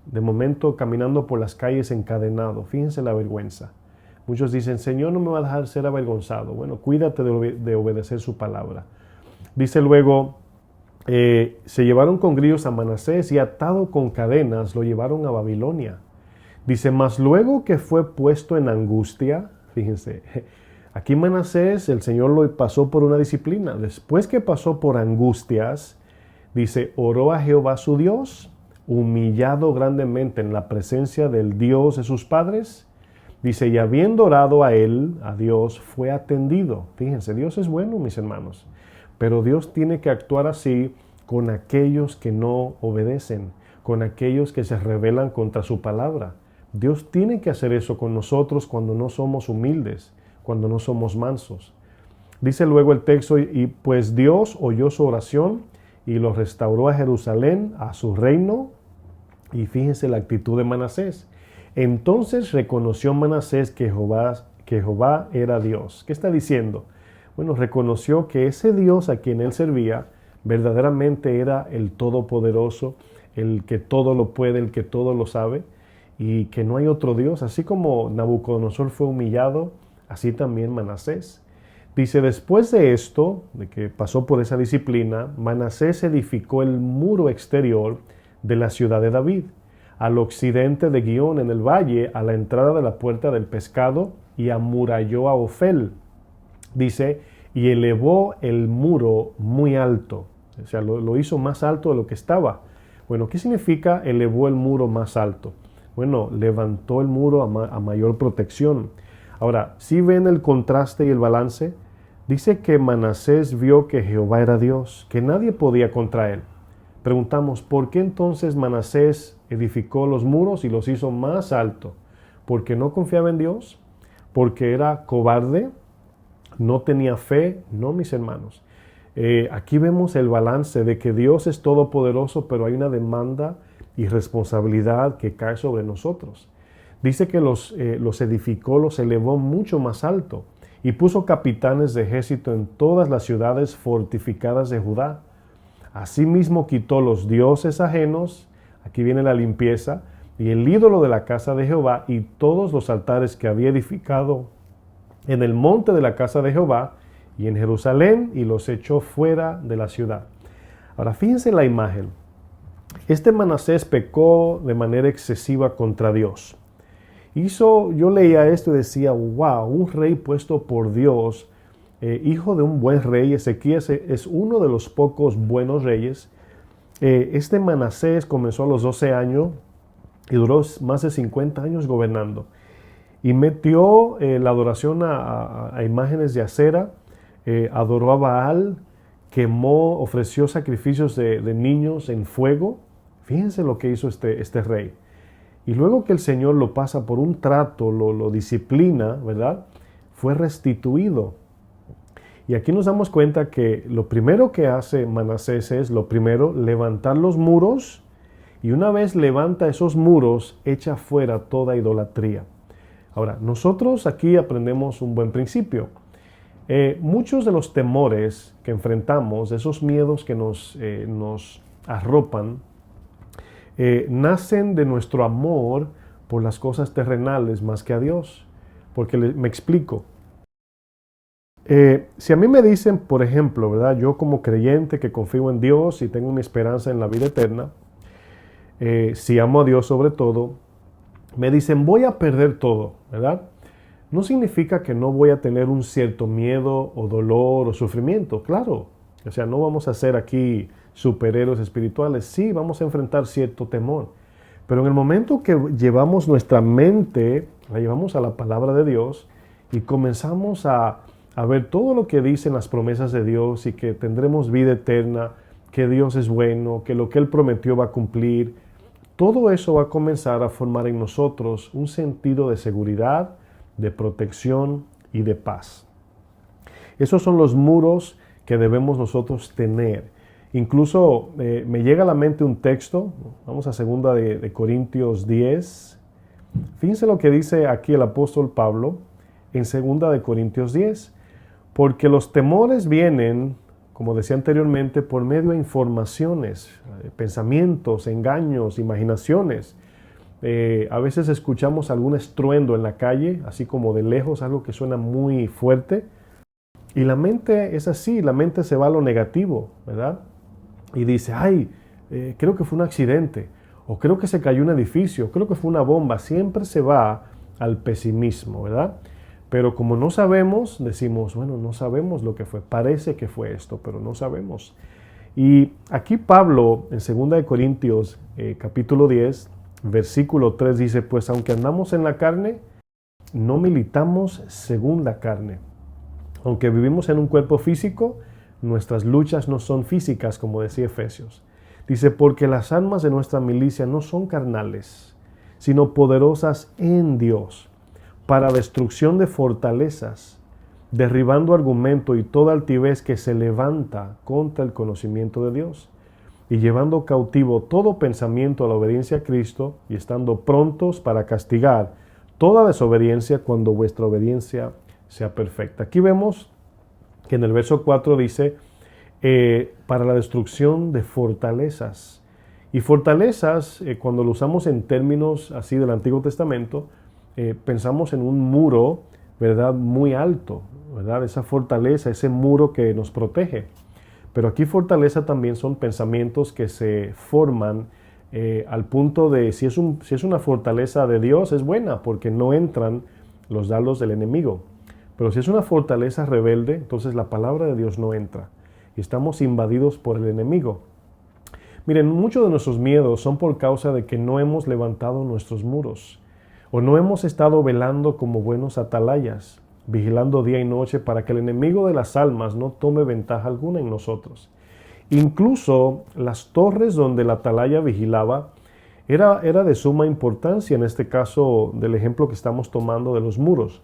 de momento caminando por las calles encadenado. Fíjense la vergüenza. Muchos dicen, Señor no me va a dejar ser avergonzado. Bueno, cuídate de obedecer su palabra. Dice luego, se llevaron con grillos a Manasés y atado con cadenas lo llevaron a Babilonia. Dice, mas luego que fue puesto en angustia, fíjense, aquí Manasés el Señor lo pasó por una disciplina. Después que pasó por angustias, dice, oró a Jehová su Dios, humillado grandemente en la presencia del Dios de sus padres. Dice, y habiendo orado a él, a Dios, fue atendido. Fíjense, Dios es bueno, mis hermanos, pero Dios tiene que actuar así con aquellos que no obedecen, con aquellos que se rebelan contra su palabra. Dios tiene que hacer eso con nosotros cuando no somos humildes, cuando no somos mansos. Dice luego el texto, y pues Dios oyó su oración y lo restauró a Jerusalén, a su reino. Y fíjense la actitud de Manasés. Entonces reconoció Manasés que Jehová era Dios. ¿Qué está diciendo? Bueno, reconoció que ese Dios a quien él servía verdaderamente era el Todopoderoso, el que todo lo puede, el que todo lo sabe, y que no hay otro Dios. Así como Nabucodonosor fue humillado, así también Manasés. Dice, después de esto, de que pasó por esa disciplina, Manasés edificó el muro exterior de la ciudad de David, al occidente de Guión, en el valle, a la entrada de la puerta del pescado, y amuralló a Ofel. Dice, y elevó el muro muy alto. O sea, lo hizo más alto de lo que estaba. Bueno, ¿qué significa elevó el muro más alto? Bueno, levantó el muro a mayor protección. Ahora, si ven el contraste y el balance, dice que Manasés vio que Jehová era Dios, que nadie podía contra él. Preguntamos, ¿por qué entonces Manasés edificó los muros y los hizo más alto? ¿Porque no confiaba en Dios? ¿Porque era cobarde? ¿No tenía fe? No, mis hermanos. Aquí vemos el balance de que Dios es todopoderoso, pero hay una demanda y responsabilidad que cae sobre nosotros. Dice que los edificó, los elevó mucho más alto y puso capitanes de ejército en todas las ciudades fortificadas de Judá. Asimismo quitó los dioses ajenos, aquí viene la limpieza, y el ídolo de la casa de Jehová y todos los altares que había edificado en el monte de la casa de Jehová y en Jerusalén, y los echó fuera de la ciudad. Ahora fíjense la imagen. Este Manasés pecó de manera excesiva contra Dios. Yo leía esto y decía, wow, un rey puesto por Dios, hijo de un buen rey. Ezequías es uno de los pocos buenos reyes. Este Manasés comenzó a los 12 años y duró más de 50 años gobernando. Y metió la adoración a imágenes de acera, adoró a Baal, ofreció sacrificios de niños en fuego. Fíjense lo que hizo este rey. Y luego que el Señor lo pasa por un trato, lo disciplina, ¿verdad? Fue restituido. Y aquí nos damos cuenta que lo primero que hace Manasés es, levantar los muros, y una vez levanta esos muros, echa fuera toda idolatría. Ahora, nosotros aquí aprendemos un buen principio. Muchos de los temores que enfrentamos, esos miedos que nos arropan, nacen de nuestro amor por las cosas terrenales más que a Dios. Porque me explico. Si a mí me dicen, por ejemplo, ¿verdad? Yo como creyente que confío en Dios y tengo una esperanza en la vida eterna, si amo a Dios sobre todo, me dicen, voy a perder todo, ¿verdad? No significa que no voy a tener un cierto miedo o dolor o sufrimiento, claro. O sea, no vamos a ser aquí superhéroes espirituales, sí, vamos a enfrentar cierto temor. Pero en el momento que llevamos nuestra mente, la llevamos a la palabra de Dios y comenzamos a a ver todo lo que dicen las promesas de Dios y que tendremos vida eterna, que Dios es bueno, que lo que Él prometió va a cumplir, todo eso va a comenzar a formar en nosotros un sentido de seguridad, de protección y de paz. Esos son los muros que debemos nosotros tener. Incluso me llega a la mente un texto, vamos a 2 de Corintios 10. Fíjense lo que dice aquí el apóstol Pablo en 2 de Corintios 10. Porque los temores vienen, como decía anteriormente, por medio de informaciones, pensamientos, engaños, imaginaciones. A veces escuchamos algún estruendo en la calle, así como de lejos, algo que suena muy fuerte. Y la mente es así, la mente se va a lo negativo, ¿verdad? Y dice, ay, creo que fue un accidente, o creo que se cayó un edificio, creo que fue una bomba. Siempre se va al pesimismo, ¿verdad? Pero como no sabemos, decimos, bueno, no sabemos lo que fue. Parece que fue esto, pero no sabemos. Y aquí Pablo, en 2 de Corintios, capítulo 10, versículo 3, dice, pues aunque andamos en la carne, no militamos según la carne. Aunque vivimos en un cuerpo físico, nuestras luchas no son físicas, como decía Efesios. Dice, porque las armas de nuestra milicia no son carnales, sino poderosas en Dios, para destrucción de fortalezas, derribando argumento y toda altivez que se levanta contra el conocimiento de Dios, y llevando cautivo todo pensamiento a la obediencia a Cristo, y estando prontos para castigar toda desobediencia cuando vuestra obediencia sea perfecta. Aquí vemos que en el verso 4 dice, para la destrucción de fortalezas. Y fortalezas, cuando lo usamos en términos así del Antiguo Testamento, pensamos en un muro, ¿verdad?, muy alto, ¿verdad? Esa fortaleza, ese muro que nos protege. Pero aquí fortaleza también son pensamientos que se forman al punto de, si es una fortaleza de Dios, es buena, porque no entran los dardos del enemigo. Pero si es una fortaleza rebelde, entonces la palabra de Dios no entra. Y estamos invadidos por el enemigo. Miren, muchos de nuestros miedos son por causa de que no hemos levantado nuestros muros. O no hemos estado velando como buenos atalayas, vigilando día y noche para que el enemigo de las almas no tome ventaja alguna en nosotros. Incluso las torres donde la atalaya vigilaba era de suma importancia, en este caso del ejemplo que estamos tomando de los muros,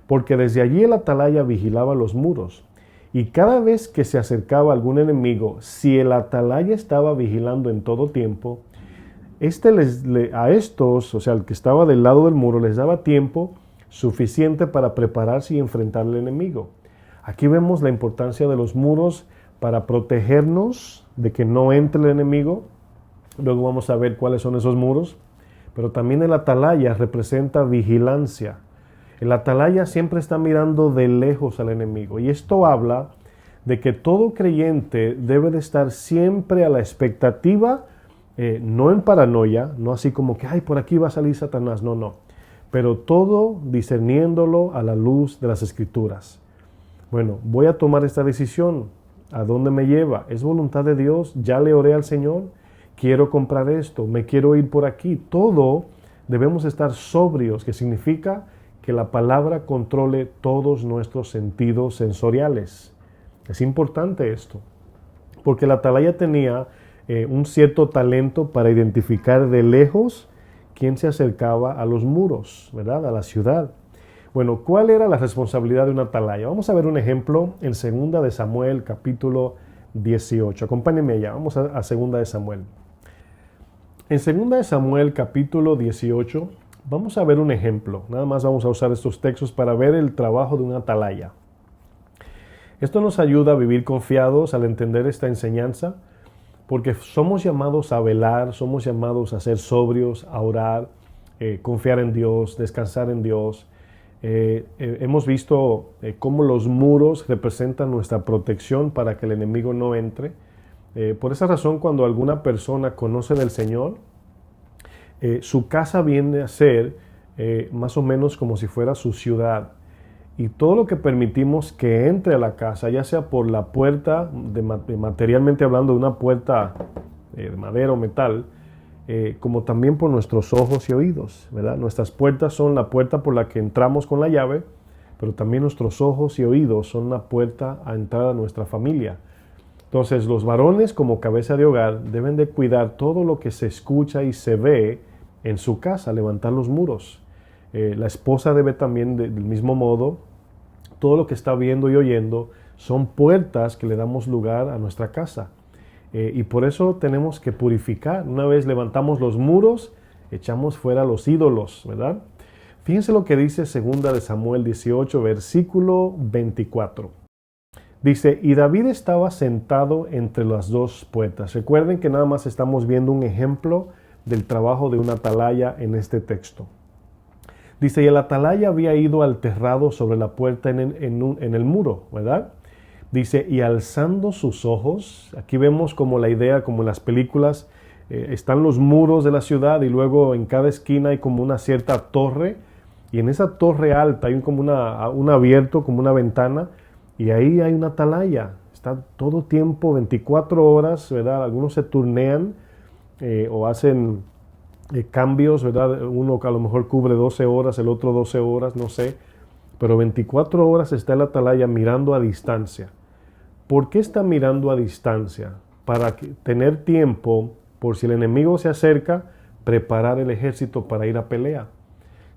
porque desde allí el atalaya vigilaba los muros. Y cada vez que se acercaba algún enemigo, si el atalaya estaba vigilando en todo tiempo, a estos, o sea, el que estaba del lado del muro, les daba tiempo suficiente para prepararse y enfrentar al enemigo. Aquí vemos la importancia de los muros para protegernos de que no entre el enemigo. Luego vamos a ver cuáles son esos muros. Pero también el atalaya representa vigilancia. El atalaya siempre está mirando de lejos al enemigo. Y esto habla de que todo creyente debe de estar siempre a la expectativa, no en paranoia, no así como que, ay, por aquí va a salir Satanás. No. Pero todo discerniéndolo a la luz de las Escrituras. Bueno, voy a tomar esta decisión. ¿A dónde me lleva? ¿Es voluntad de Dios? ¿Ya le oré al Señor? Quiero comprar esto, me quiero ir por aquí. Todo debemos estar sobrios, que significa que la palabra controle todos nuestros sentidos sensoriales. Es importante esto, porque la atalaya tenía un cierto talento para identificar de lejos quién se acercaba a los muros, ¿verdad?, a la ciudad. Bueno, ¿cuál era la responsabilidad de una atalaya? Vamos a ver un ejemplo en 2 de Samuel, capítulo 18. Acompáñenme allá, vamos a 2 de Samuel. En 2 de Samuel, capítulo 18, vamos a ver un ejemplo. Nada más vamos a usar estos textos para ver el trabajo de una atalaya. Esto nos ayuda a vivir confiados al entender esta enseñanza, porque somos llamados a velar, somos llamados a ser sobrios, a orar, confiar en Dios, descansar en Dios. Hemos visto cómo los muros representan nuestra protección para que el enemigo no entre. Por esa razón, cuando alguna persona conoce del Señor, su casa viene a ser más o menos como si fuera su ciudad. Y todo lo que permitimos que entre a la casa, ya sea por la puerta, materialmente hablando de una puerta de madera o metal, como también por nuestros ojos y oídos, ¿verdad? Nuestras puertas son la puerta por la que entramos con la llave, pero también nuestros ojos y oídos son una puerta a entrar a nuestra familia. Entonces, los varones como cabeza de hogar deben de cuidar todo lo que se escucha y se ve en su casa, levantar los muros. La esposa debe también, del mismo modo, todo lo que está viendo y oyendo son puertas que le damos lugar a nuestra casa. Y por eso tenemos que purificar. Una vez levantamos los muros, echamos fuera los ídolos, ¿verdad? Fíjense lo que dice 2 de Samuel 18, versículo 24. Dice, y David estaba sentado entre las dos puertas. Recuerden que nada más estamos viendo un ejemplo del trabajo de una atalaya en este texto. Dice, y el atalaya había ido al terrado sobre la puerta en el muro, ¿verdad? Dice, y alzando sus ojos, aquí vemos como la idea, como en las películas, están los muros de la ciudad y luego en cada esquina hay como una cierta torre, y en esa torre alta hay como un abierto, como una ventana, y ahí hay una atalaya. Está todo tiempo, 24 horas, ¿verdad? Algunos se turnean o hacen cambios, ¿verdad? Uno que a lo mejor cubre 12 horas, el otro 12 horas, no sé. Pero 24 horas está el atalaya mirando a distancia. ¿Por qué está mirando a distancia? Para tener tiempo, por si el enemigo se acerca, preparar el ejército para ir a pelea.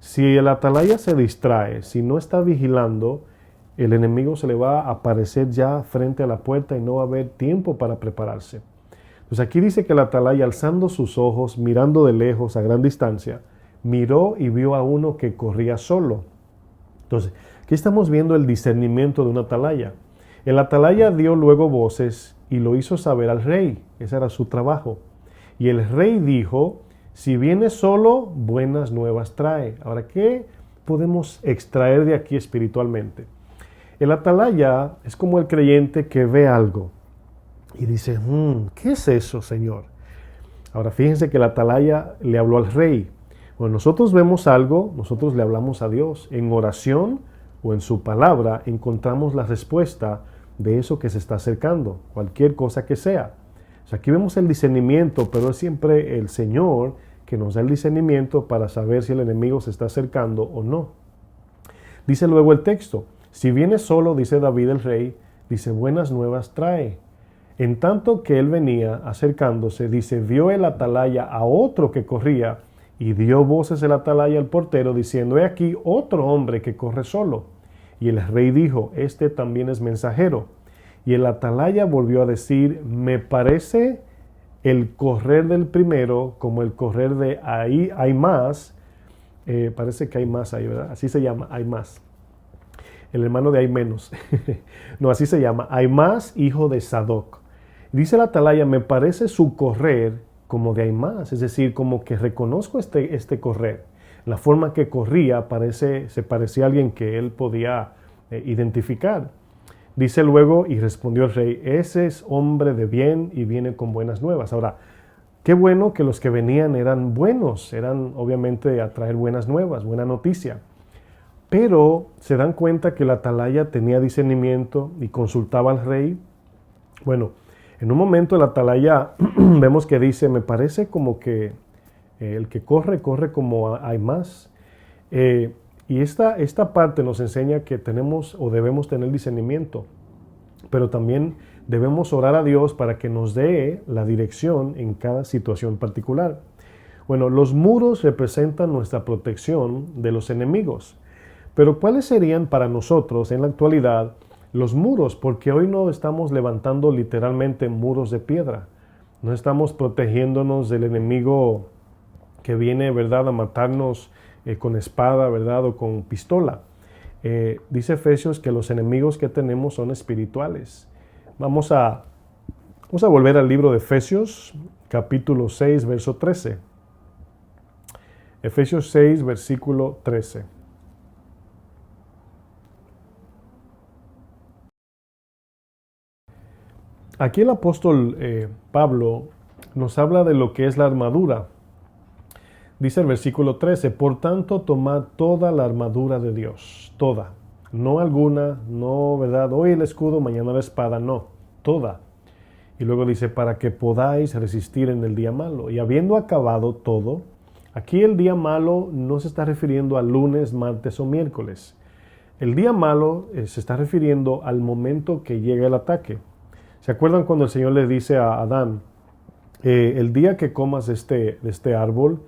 Si el atalaya se distrae, si no está vigilando, el enemigo se le va a aparecer ya frente a la puerta y no va a haber tiempo para prepararse. Pues aquí dice que el atalaya, alzando sus ojos, mirando de lejos a gran distancia, miró y vio a uno que corría solo. Entonces, aquí estamos viendo el discernimiento de un atalaya. El atalaya dio luego voces y lo hizo saber al rey. Ese era su trabajo. Y el rey dijo, si viene solo, buenas nuevas trae. Ahora, ¿qué podemos extraer de aquí espiritualmente? El atalaya es como el creyente que ve algo y dice, ¿qué es eso, Señor? Ahora, fíjense que el atalaya le habló al rey. Cuando nosotros vemos algo, nosotros le hablamos a Dios. En oración o en su palabra encontramos la respuesta de eso que se está acercando, cualquier cosa que sea. O sea, aquí vemos el discernimiento, pero es siempre el Señor que nos da el discernimiento para saber si el enemigo se está acercando o no. Dice luego el texto, si viene solo, dice David el rey, dice, buenas nuevas trae. En tanto que él venía acercándose, dice, vio el atalaya a otro que corría y dio voces el atalaya al portero diciendo, he aquí otro hombre que corre solo. Y el rey dijo, este también es mensajero. Y el atalaya volvió a decir, me parece el correr del primero como el correr de ahí hay más. Parece que hay más ahí, ¿verdad? Así se llama, hay más. El hermano de hay menos. No, así se llama, hay más, hijo de Sadoc. Dice el atalaya, me parece su correr como de hay más. Es decir, como que reconozco este correr. La forma que corría se parecía a alguien que él podía identificar. Dice luego, y respondió el rey, ese es hombre de bien y viene con buenas nuevas. Ahora, qué bueno que los que venían eran buenos, eran obviamente a traer buenas nuevas, buena noticia. Pero se dan cuenta que el atalaya tenía discernimiento y consultaba al rey. Bueno, en un momento el atalaya vemos que dice, me parece como que el que corre como hay más. Y esta parte nos enseña que tenemos o debemos tener discernimiento, pero también debemos orar a Dios para que nos dé la dirección en cada situación particular. Bueno, los muros representan nuestra protección de los enemigos, pero ¿cuáles serían para nosotros en la actualidad los muros? Porque hoy no estamos levantando literalmente muros de piedra, no estamos protegiéndonos del enemigo que viene, ¿verdad?, a matarnos con espada, ¿verdad?, o con pistola. Dice Efesios que los enemigos que tenemos son espirituales. Vamos a volver al libro de Efesios, capítulo 6, verso 13. Efesios 6, versículo 13. Aquí el apóstol Pablo nos habla de lo que es la armadura. Dice el versículo 13, por tanto, tomad toda la armadura de Dios, toda, no alguna, no, ¿verdad? Hoy el escudo, mañana la espada, no, toda. Y luego dice, para que podáis resistir en el día malo. Y habiendo acabado todo, aquí el día malo no se está refiriendo a lunes, martes o miércoles. el día malo se está refiriendo al momento que llega el ataque. ¿Se acuerdan cuando el Señor le dice a Adán, el día que comas de este árbol,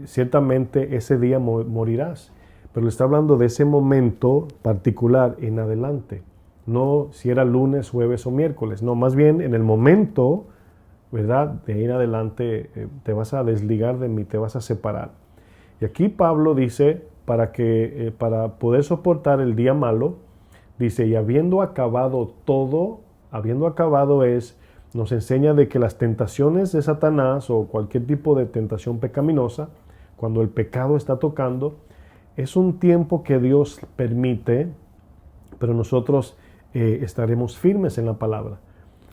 ciertamente ese día morirás? Pero le está hablando de ese momento particular en adelante. No si era lunes, jueves o miércoles. No, más bien en el momento, ¿verdad? De ahí en adelante te vas a desligar de mí, te vas a separar. Y aquí Pablo dice, para poder soportar el día malo, dice, y habiendo acabado todo, nos enseña de que las tentaciones de Satanás o cualquier tipo de tentación pecaminosa, cuando el pecado está tocando, es un tiempo que Dios permite, pero nosotros estaremos firmes en la palabra.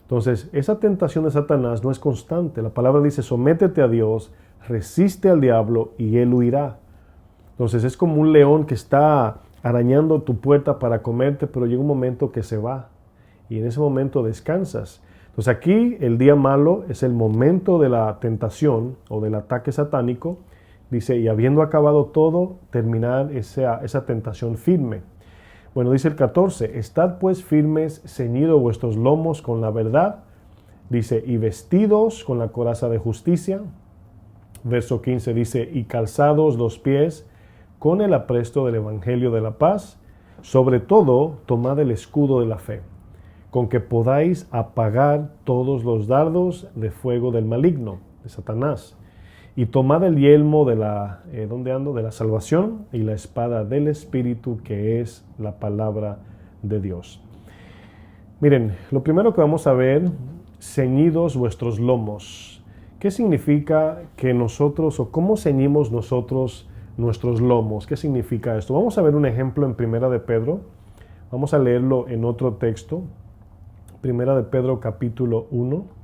Entonces, esa tentación de Satanás no es constante. La palabra dice, sométete a Dios, resiste al diablo y él huirá. Entonces, es como un león que está arañando tu puerta para comerte, pero llega un momento que se va y en ese momento descansas. Entonces, aquí el día malo es el momento de la tentación o del ataque satánico. Dice, y habiendo acabado todo, terminar esa tentación firme. Bueno, dice el 14, estad pues firmes, ceñidos vuestros lomos con la verdad. Dice, y vestidos con la coraza de justicia. Verso 15 dice, y calzados los pies con el apresto del evangelio de la paz. Sobre todo, tomad el escudo de la fe, con que podáis apagar todos los dardos de fuego del maligno, de Satanás. Y tomad el yelmo de la salvación y la espada del Espíritu, que es la palabra de Dios. Miren, lo primero que vamos a ver, ceñidos vuestros lomos. ¿Qué significa que nosotros, o cómo ceñimos nosotros nuestros lomos? ¿Qué significa esto? Vamos a ver un ejemplo en Primera de Pedro. Vamos a leerlo en otro texto. Primera de Pedro capítulo 1.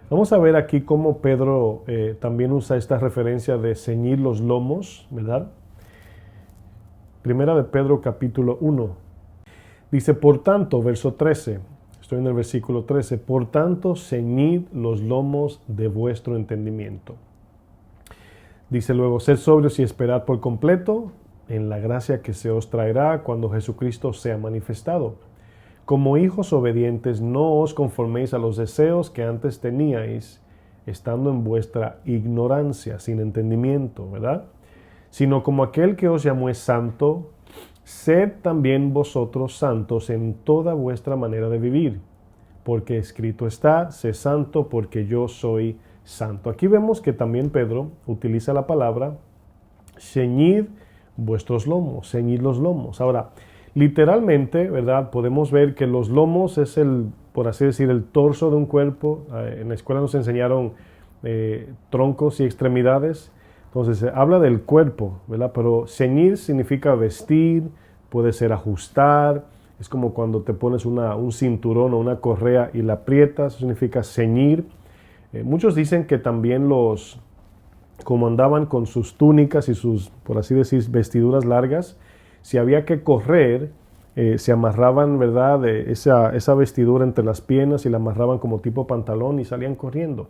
Vamos a ver aquí cómo Pedro también usa esta referencia de ceñir los lomos, ¿verdad? Primera de Pedro capítulo 1. Dice, por tanto, verso 13, estoy en el versículo 13, por tanto, ceñid los lomos de vuestro entendimiento. Dice luego, sed sobrios y esperad por completo en la gracia que se os traerá cuando Jesucristo sea manifestado. Como hijos obedientes, no os conforméis a los deseos que antes teníais, estando en vuestra ignorancia, sin entendimiento, ¿verdad? Sino como aquel que os llamó es santo, sed también vosotros santos en toda vuestra manera de vivir, porque escrito está, sé santo porque yo soy santo. Aquí vemos que también Pedro utiliza la palabra ceñid vuestros lomos, ceñid los lomos. Ahora, literalmente, ¿verdad? Podemos ver que los lomos es por así decir, el torso de un cuerpo. En la escuela nos enseñaron troncos y extremidades. Entonces, habla del cuerpo, ¿verdad? Pero ceñir significa vestir, puede ser ajustar. Es como cuando te pones un cinturón o una correa y la aprietas, eso significa ceñir. Muchos dicen que también como andaban con sus túnicas y sus, por así decir, vestiduras largas, si había que correr, se amarraban, ¿verdad?, esa vestidura entre las piernas y la amarraban como tipo pantalón y salían corriendo.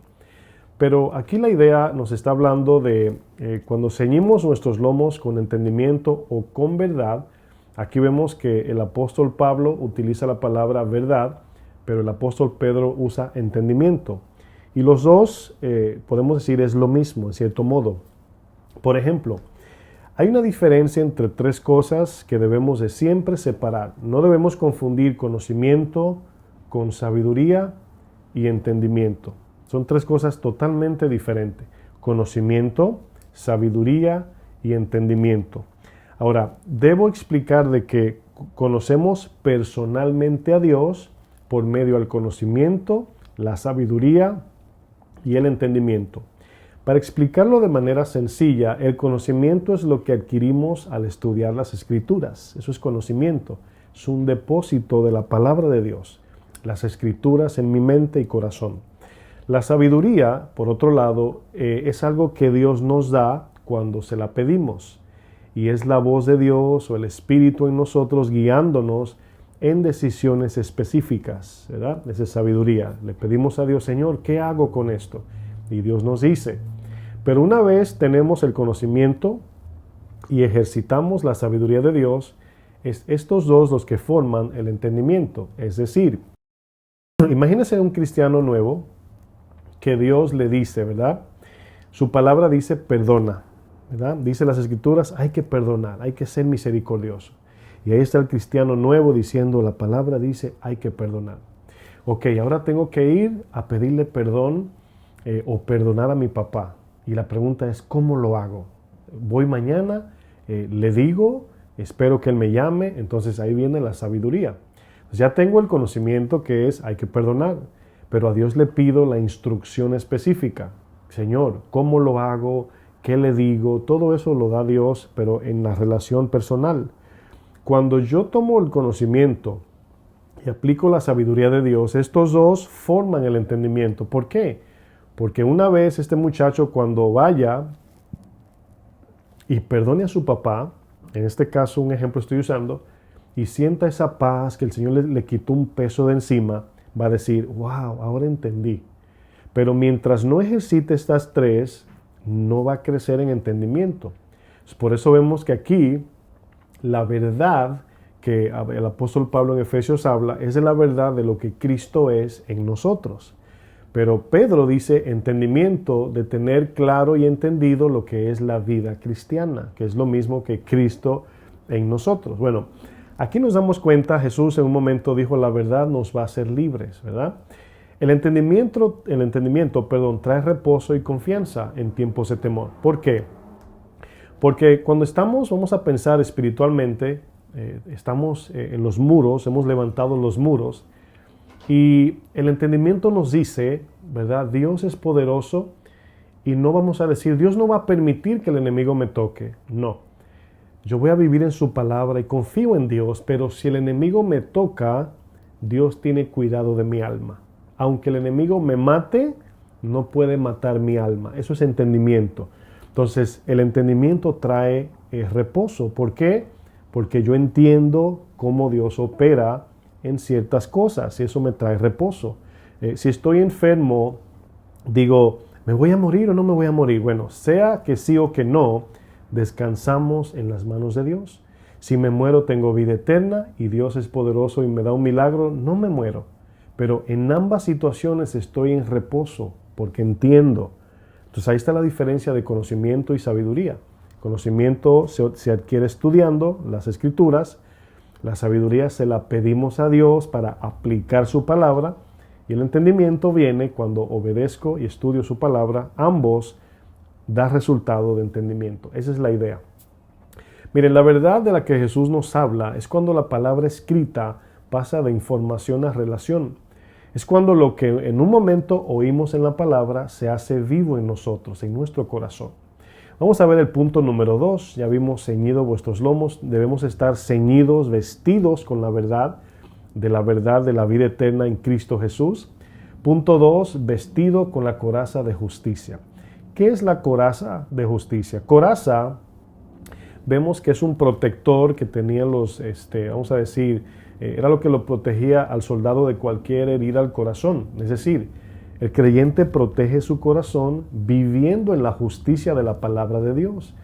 Pero aquí la idea nos está hablando de cuando ceñimos nuestros lomos con entendimiento o con verdad. Aquí vemos que el apóstol Pablo utiliza la palabra verdad, pero el apóstol Pedro usa entendimiento. Y los dos, podemos decir, es lo mismo, en cierto modo. Por ejemplo, hay una diferencia entre tres cosas que debemos de siempre separar. No debemos confundir conocimiento con sabiduría y entendimiento. Son tres cosas totalmente diferentes. Conocimiento, sabiduría y entendimiento. Ahora, debo explicar de que conocemos personalmente a Dios por medio del conocimiento, la sabiduría y el entendimiento. Para explicarlo de manera sencilla, el conocimiento es lo que adquirimos al estudiar las Escrituras. Eso es conocimiento. Es un depósito de la palabra de Dios. Las Escrituras en mi mente y corazón. La sabiduría, por otro lado, es algo que Dios nos da cuando se la pedimos. Y es la voz de Dios o el Espíritu en nosotros guiándonos en decisiones específicas, ¿verdad? Esa es sabiduría. Le pedimos a Dios, Señor, ¿qué hago con esto? Y Dios nos dice. Pero una vez tenemos el conocimiento y ejercitamos la sabiduría de Dios, Es estos dos los que forman el entendimiento. Es decir, imagínese un cristiano nuevo que Dios le dice, ¿verdad? Su palabra dice perdona, ¿verdad? Dice las Escrituras, hay que perdonar, hay que ser misericordioso. Y ahí está el cristiano nuevo diciendo, la palabra dice, hay que perdonar. Ok, ahora tengo que ir a pedirle perdón o perdonar a mi papá. Y la pregunta es, ¿cómo lo hago? Voy mañana, le digo, espero que él me llame, entonces ahí viene la sabiduría. Pues ya tengo el conocimiento que es, hay que perdonar, pero a Dios le pido la instrucción específica. Señor, ¿cómo lo hago? ¿Qué le digo? Todo eso lo da Dios, pero en la relación personal. Cuando yo tomo el conocimiento y aplico la sabiduría de Dios, estos dos forman el entendimiento. ¿Por qué? Porque una vez este muchacho cuando vaya y perdone a su papá, en este caso un ejemplo estoy usando, y sienta esa paz que el Señor le quitó un peso de encima, va a decir, wow, ahora entendí. Pero mientras no ejercite estas tres, no va a crecer en entendimiento. Por eso vemos que aquí la verdad que el apóstol Pablo en Efesios habla es de la verdad de lo que Cristo es en nosotros. Pero Pedro dice entendimiento de tener claro y entendido lo que es la vida cristiana, que es lo mismo que Cristo en nosotros. Bueno, aquí nos damos cuenta, Jesús en un momento dijo la verdad nos va a hacer libres, ¿verdad? El entendimiento, trae reposo y confianza en tiempos de temor. ¿Por qué? Porque cuando vamos a pensar espiritualmente, estamos en los muros, hemos levantado los muros, y el entendimiento nos dice, ¿verdad? Dios es poderoso y no vamos a decir, Dios no va a permitir que el enemigo me toque. No, yo voy a vivir en su palabra y confío en Dios, pero si el enemigo me toca, Dios tiene cuidado de mi alma. Aunque el enemigo me mate, no puede matar mi alma. Eso es entendimiento. Entonces, el entendimiento trae reposo. ¿Por qué? Porque yo entiendo cómo Dios opera en ciertas cosas y eso me trae reposo. Si estoy enfermo, digo, ¿me voy a morir o no me voy a morir? Bueno, sea que sí o que no, descansamos en las manos de Dios. Si me muero, tengo vida eterna y Dios es poderoso y me da un milagro, no me muero. Pero en ambas situaciones estoy en reposo porque entiendo. Entonces ahí está la diferencia de conocimiento y sabiduría. Conocimiento se adquiere estudiando las Escrituras. La sabiduría se la pedimos a Dios para aplicar su palabra. Y el entendimiento viene cuando obedezco y estudio su palabra. Ambos da resultado de entendimiento. Esa es la idea. Miren, la verdad de la que Jesús nos habla es cuando la palabra escrita pasa de información a relación. Es cuando lo que en un momento oímos en la palabra se hace vivo en nosotros, en nuestro corazón. Vamos a ver el punto número 2. Ya vimos ceñido vuestros lomos. Debemos estar ceñidos, vestidos con la verdad de la vida eterna en Cristo Jesús. Punto 2. Vestido con la coraza de justicia. ¿Qué es la coraza de justicia? Coraza, vemos que es un protector que tenía era lo que lo protegía al soldado de cualquier herida al corazón. Es decir, el creyente protege su corazón viviendo en la justicia de la palabra de Dios,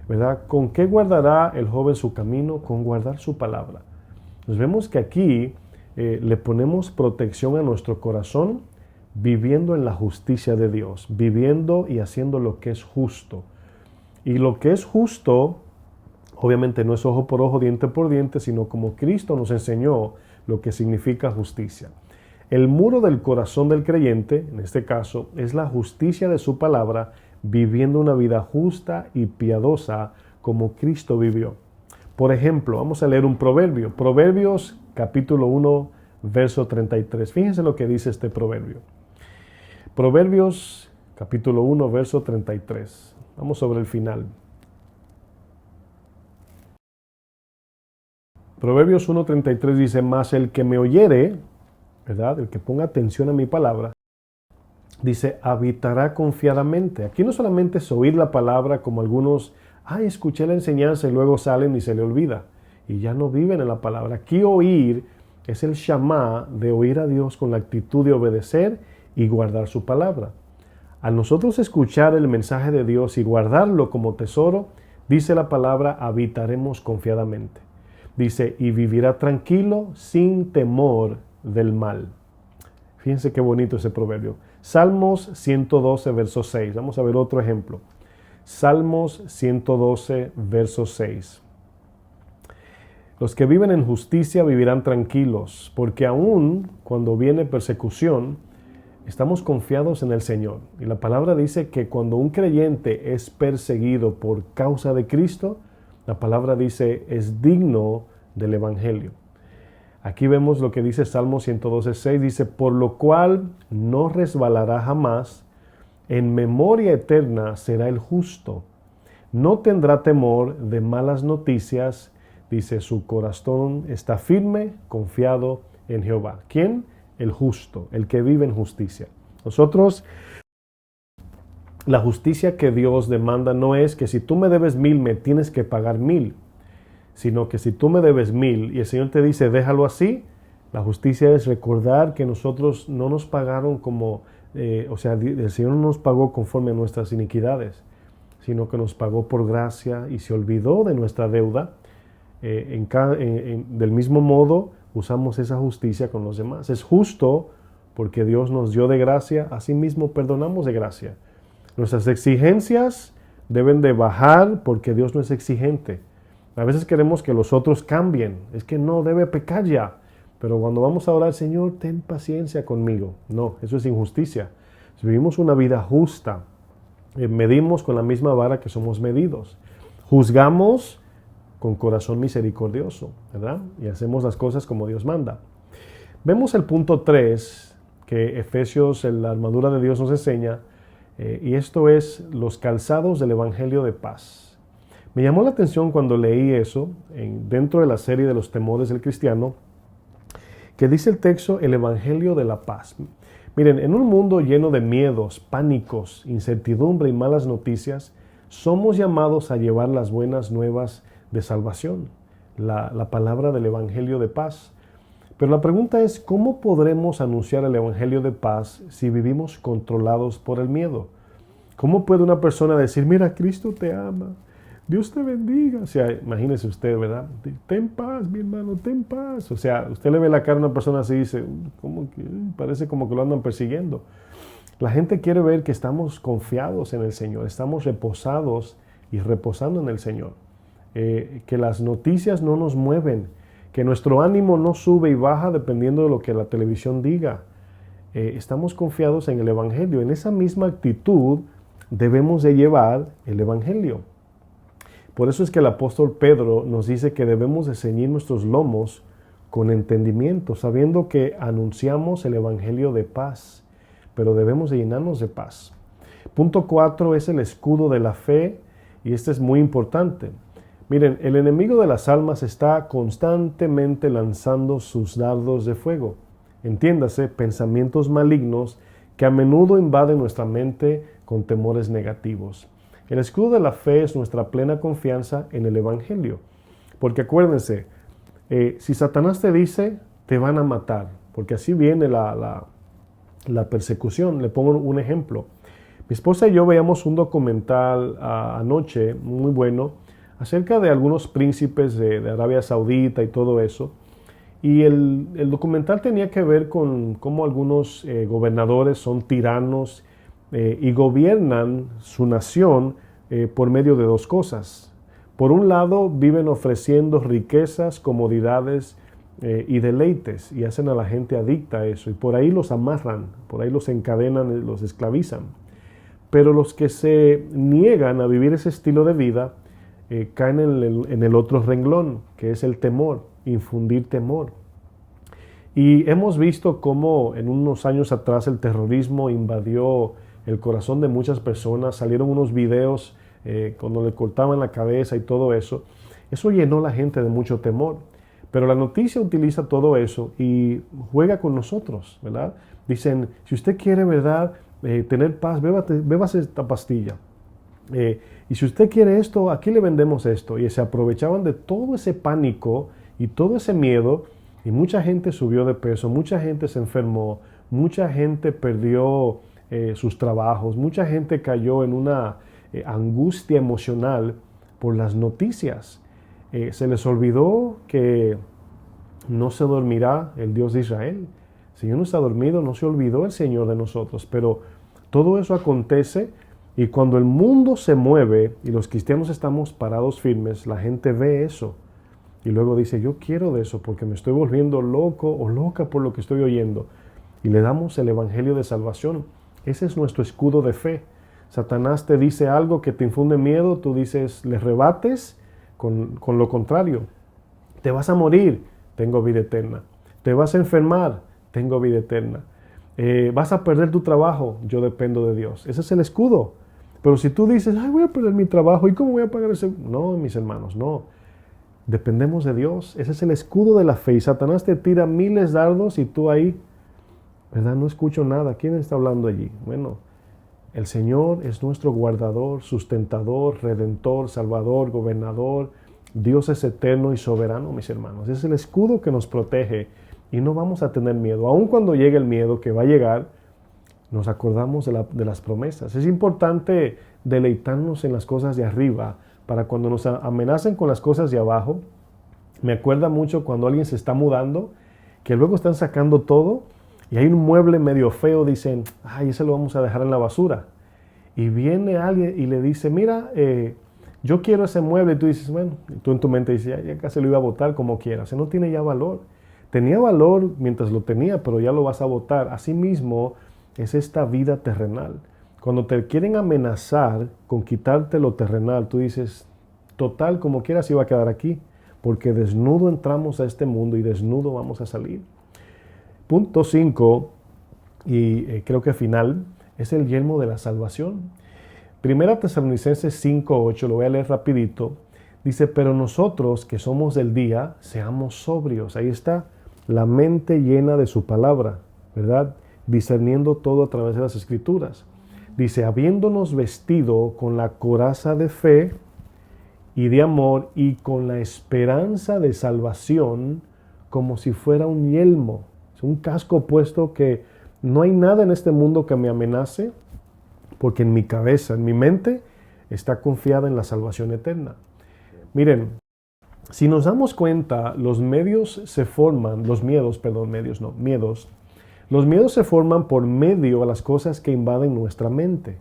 ¿verdad? ¿Con qué guardará el joven su camino? Con guardar su palabra. Nos vemos que aquí le ponemos protección a nuestro corazón viviendo en la justicia de Dios, viviendo y haciendo lo que es justo. Y lo que es justo, obviamente no es ojo por ojo, diente por diente, sino como Cristo nos enseñó lo que significa justicia. El muro del corazón del creyente, en este caso, es la justicia de su palabra, viviendo una vida justa y piadosa como Cristo vivió. Por ejemplo, vamos a leer un proverbio. Proverbios capítulo 1, verso 33. Fíjense lo que dice este proverbio. Proverbios capítulo 1, verso 33. Vamos sobre el final. Proverbios 1:33 dice, mas el que me oyere, ¿verdad? El que ponga atención a mi palabra, dice, habitará confiadamente. Aquí no solamente es oír la palabra como algunos, escuché la enseñanza y luego salen y se le olvida. Y ya no viven en la palabra. Aquí oír es el shamá de oír a Dios con la actitud de obedecer y guardar su palabra. Al nosotros escuchar el mensaje de Dios y guardarlo como tesoro, dice la palabra, habitaremos confiadamente. Dice, y vivirá tranquilo sin temor del mal. Fíjense qué bonito ese proverbio. Salmos 112, verso 6. Vamos a ver otro ejemplo. Salmos 112, verso 6. Los que viven en justicia vivirán tranquilos, porque aun cuando viene persecución, estamos confiados en el Señor. Y la palabra dice que cuando un creyente es perseguido por causa de Cristo, la palabra dice, es digno del Evangelio. Aquí vemos lo que dice Salmo 112:6, dice, por lo cual no resbalará jamás, en memoria eterna será el justo. No tendrá temor de malas noticias, dice, su corazón está firme, confiado en Jehová. ¿Quién? El justo, el que vive en justicia. Nosotros, la justicia que Dios demanda no es que si tú me debes 1,000, me tienes que pagar 1,000. Sino que si tú me debes 1,000 y el Señor te dice, déjalo así, la justicia es recordar que nosotros no nos pagaron como, el Señor no nos pagó conforme a nuestras iniquidades, sino que nos pagó por gracia y se olvidó de nuestra deuda. Del mismo modo, usamos esa justicia con los demás. Es justo porque Dios nos dio de gracia, asimismo perdonamos de gracia. Nuestras exigencias deben de bajar porque Dios no es exigente. A veces queremos que los otros cambien. Es que no debe pecar ya. Pero cuando vamos a orar, Señor, ten paciencia conmigo. No, eso es injusticia. Si vivimos una vida justa, medimos con la misma vara que somos medidos. Juzgamos con corazón misericordioso, ¿verdad? Y hacemos las cosas como Dios manda. Vemos el punto 3 que Efesios, la armadura de Dios, nos enseña, y esto es los calzados del Evangelio de paz. Me llamó la atención cuando leí eso, dentro de la serie de los temores del cristiano, que dice el texto, el Evangelio de la paz. Miren, en un mundo lleno de miedos, pánicos, incertidumbre y malas noticias, somos llamados a llevar las buenas nuevas de salvación, la palabra del Evangelio de paz. Pero la pregunta es, ¿cómo podremos anunciar el Evangelio de paz si vivimos controlados por el miedo? ¿Cómo puede una persona decir, mira, Cristo te ama, Dios te bendiga? O sea, imagínese usted, ¿verdad? Ten paz, mi hermano, ten paz. O sea, usted le ve la cara a una persona así y dice, ¿cómo que? Parece como que lo andan persiguiendo. La gente quiere ver que estamos confiados en el Señor, estamos reposados y reposando en el Señor. Que las noticias no nos mueven, que nuestro ánimo no sube y baja dependiendo de lo que la televisión diga. Estamos confiados en el Evangelio. En esa misma actitud debemos de llevar el Evangelio. Por eso es que el apóstol Pedro nos dice que debemos de ceñir nuestros lomos con entendimiento, sabiendo que anunciamos el Evangelio de paz, pero debemos de llenarnos de paz. Punto 4 es el escudo de la fe, y este es muy importante. Miren, el enemigo de las almas está constantemente lanzando sus dardos de fuego. Entiéndase, pensamientos malignos que a menudo invaden nuestra mente con temores negativos. El escudo de la fe es nuestra plena confianza en el Evangelio. Porque acuérdense, si Satanás te dice, te van a matar, porque así viene la persecución. Le pongo un ejemplo. Mi esposa y yo veíamos un documental anoche, muy bueno, acerca de algunos príncipes de Arabia Saudita y todo eso. Y el documental tenía que ver con cómo algunos gobernadores son tiranos y gobiernan su nación por medio de dos cosas. Por un lado, viven ofreciendo riquezas, comodidades y deleites, y hacen a la gente adicta a eso. Y por ahí los amarran, por ahí los encadenan, los esclavizan. Pero los que se niegan a vivir ese estilo de vida, caen en el otro renglón, que es el temor, infundir temor. Y hemos visto cómo en unos años atrás el terrorismo invadió el corazón de muchas personas. Salieron unos videos cuando le cortaban la cabeza y todo eso. Eso llenó a la gente de mucho temor. Pero la noticia utiliza todo eso y juega con nosotros, ¿verdad? Dicen, si usted quiere, ¿verdad?, tener paz, bébase esta pastilla. Y si usted quiere esto, aquí le vendemos esto. Y se aprovechaban de todo ese pánico y todo ese miedo, y mucha gente subió de peso, mucha gente se enfermó, mucha gente perdió sus trabajos, mucha gente cayó en una angustia emocional por las noticias. Se les olvidó que no se dormirá el Dios de Israel. El Señor no está dormido, no se olvidó el Señor de nosotros, pero todo eso acontece y cuando el mundo se mueve y los cristianos estamos parados firmes, la gente ve eso y luego dice, yo quiero de eso porque me estoy volviendo loco o loca por lo que estoy oyendo. Y le damos el evangelio de salvación. Ese es nuestro escudo de fe. Satanás te dice algo que te infunde miedo, tú dices, le rebates con lo contrario. Te vas a morir, tengo vida eterna. Te vas a enfermar, tengo vida eterna. Vas a perder tu trabajo, yo dependo de Dios. Ese es el escudo. Pero si tú dices, ay, voy a perder mi trabajo, ¿y cómo voy a pagar ese? No, mis hermanos, no. Dependemos de Dios. Ese es el escudo de la fe. Y Satanás te tira miles de dardos y tú ahí, ¿verdad? No escucho nada. ¿Quién está hablando allí? Bueno, el Señor es nuestro guardador, sustentador, redentor, salvador, gobernador. Dios es eterno y soberano, mis hermanos. Es el escudo que nos protege y no vamos a tener miedo. Aun cuando llegue el miedo que va a llegar, nos acordamos de las promesas. Es importante deleitarnos en las cosas de arriba para cuando nos amenacen con las cosas de abajo. Me acuerda mucho cuando alguien se está mudando, que luego están sacando todo y hay un mueble medio feo, dicen, ay, ese lo vamos a dejar en la basura. Y viene alguien y le dice, mira, yo quiero ese mueble. Y tú dices, bueno, y tú en tu mente dices, ya casi lo iba a botar como quiera. O sea, no tiene ya valor. Tenía valor mientras lo tenía, pero ya lo vas a botar. Asimismo, es esta vida terrenal. Cuando te quieren amenazar con quitarte lo terrenal, tú dices, total, como quieras iba a quedar aquí, porque desnudo entramos a este mundo y desnudo vamos a salir. Punto 5, y creo que final, es el yelmo de la salvación. Primera Tesalonicenses 5:8, lo voy a leer rapidito, dice, pero nosotros que somos del día, seamos sobrios. Ahí está, la mente llena de su palabra, ¿verdad? Discerniendo todo a través de las Escrituras. Dice, habiéndonos vestido con la coraza de fe y de amor y con la esperanza de salvación como si fuera un yelmo. Es un casco puesto que no hay nada en este mundo que me amenace porque en mi cabeza, en mi mente, está confiada en la salvación eterna. Miren, si nos damos cuenta, los miedos se forman por medio a las cosas que invaden nuestra mente.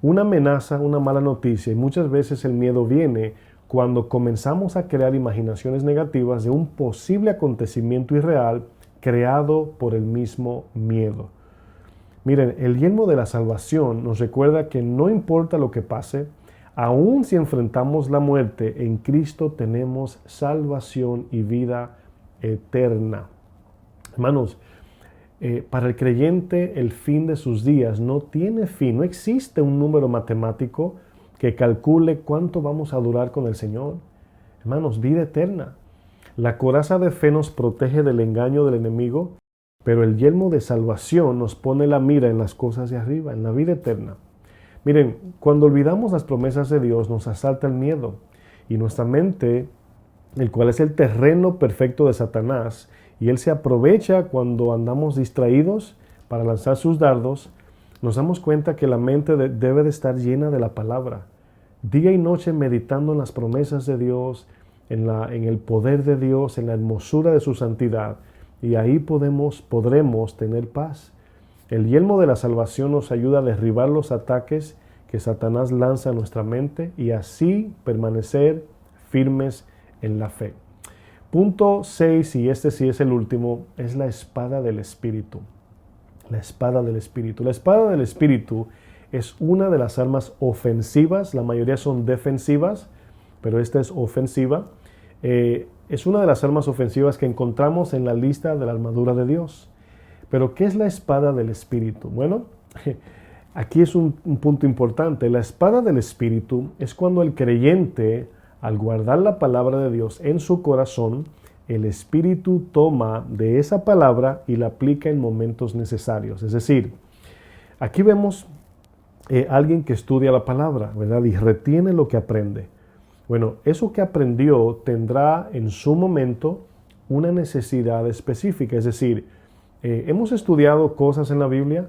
Una amenaza, una mala noticia, y muchas veces el miedo viene cuando comenzamos a crear imaginaciones negativas de un posible acontecimiento irreal creado por el mismo miedo. Miren, el yelmo de la salvación nos recuerda que no importa lo que pase, aun si enfrentamos la muerte, en Cristo tenemos salvación y vida eterna. Hermanos, para el creyente el fin de sus días no tiene fin, no existe un número matemático que calcule cuánto vamos a durar con el Señor. Hermanos, vida eterna. La coraza de fe nos protege del engaño del enemigo, pero el yelmo de salvación nos pone la mira en las cosas de arriba, en la vida eterna. Miren, cuando olvidamos las promesas de Dios nos asalta el miedo y nuestra mente, el cual es el terreno perfecto de Satanás, y él se aprovecha cuando andamos distraídos para lanzar sus dardos, nos damos cuenta que la mente debe de estar llena de la palabra. Día y noche meditando en las promesas de Dios, en el poder de Dios, en la hermosura de su santidad. Y ahí podremos tener paz. El yelmo de la salvación nos ayuda a derribar los ataques que Satanás lanza a nuestra mente y así permanecer firmes en la fe. Punto 6, y este sí es el último, es la espada del Espíritu. La espada del Espíritu. La espada del Espíritu es una de las armas ofensivas, la mayoría son defensivas, pero esta es ofensiva. Es una de las armas ofensivas que encontramos en la lista de la armadura de Dios. Pero, ¿qué es la espada del Espíritu? Bueno, aquí es un punto importante. La espada del Espíritu es cuando el creyente, al guardar la palabra de Dios en su corazón, el Espíritu toma de esa palabra y la aplica en momentos necesarios. Es decir, aquí vemos alguien que estudia la palabra, ¿verdad? Y retiene lo que aprende. Bueno, eso que aprendió tendrá en su momento una necesidad específica. Es decir, hemos estudiado cosas en la Biblia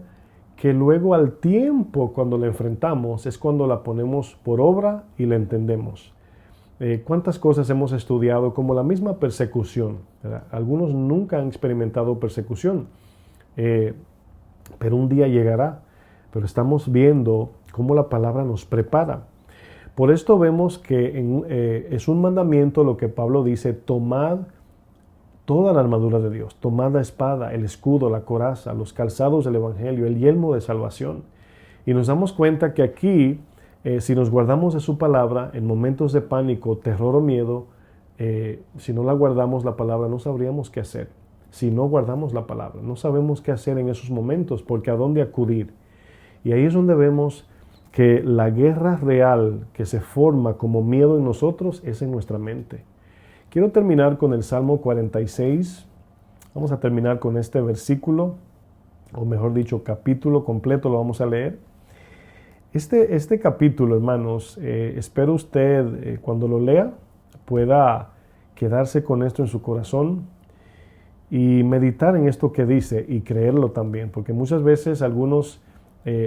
que luego al tiempo cuando la enfrentamos es cuando la ponemos por obra y la entendemos. ¿Cuántas cosas hemos estudiado como la misma persecución? ¿Verdad? Algunos nunca han experimentado persecución, pero un día llegará. Pero estamos viendo cómo la palabra nos prepara. Por esto vemos que es un mandamiento lo que Pablo dice: tomad toda la armadura de Dios, tomad la espada, el escudo, la coraza, los calzados del evangelio, el yelmo de salvación. Y nos damos cuenta que aquí, si nos guardamos de su palabra, en momentos de pánico, terror o miedo, si no la guardamos la palabra, no sabríamos qué hacer. Si no guardamos la palabra, no sabemos qué hacer en esos momentos, porque a dónde acudir. Y ahí es donde vemos que la guerra real que se forma como miedo en nosotros es en nuestra mente. Quiero terminar con el Salmo 46. Vamos a terminar con este versículo, o mejor dicho, capítulo completo, lo vamos a leer. Este capítulo, hermanos, espero usted cuando lo lea pueda quedarse con esto en su corazón y meditar en esto que dice y creerlo también, porque muchas veces algunos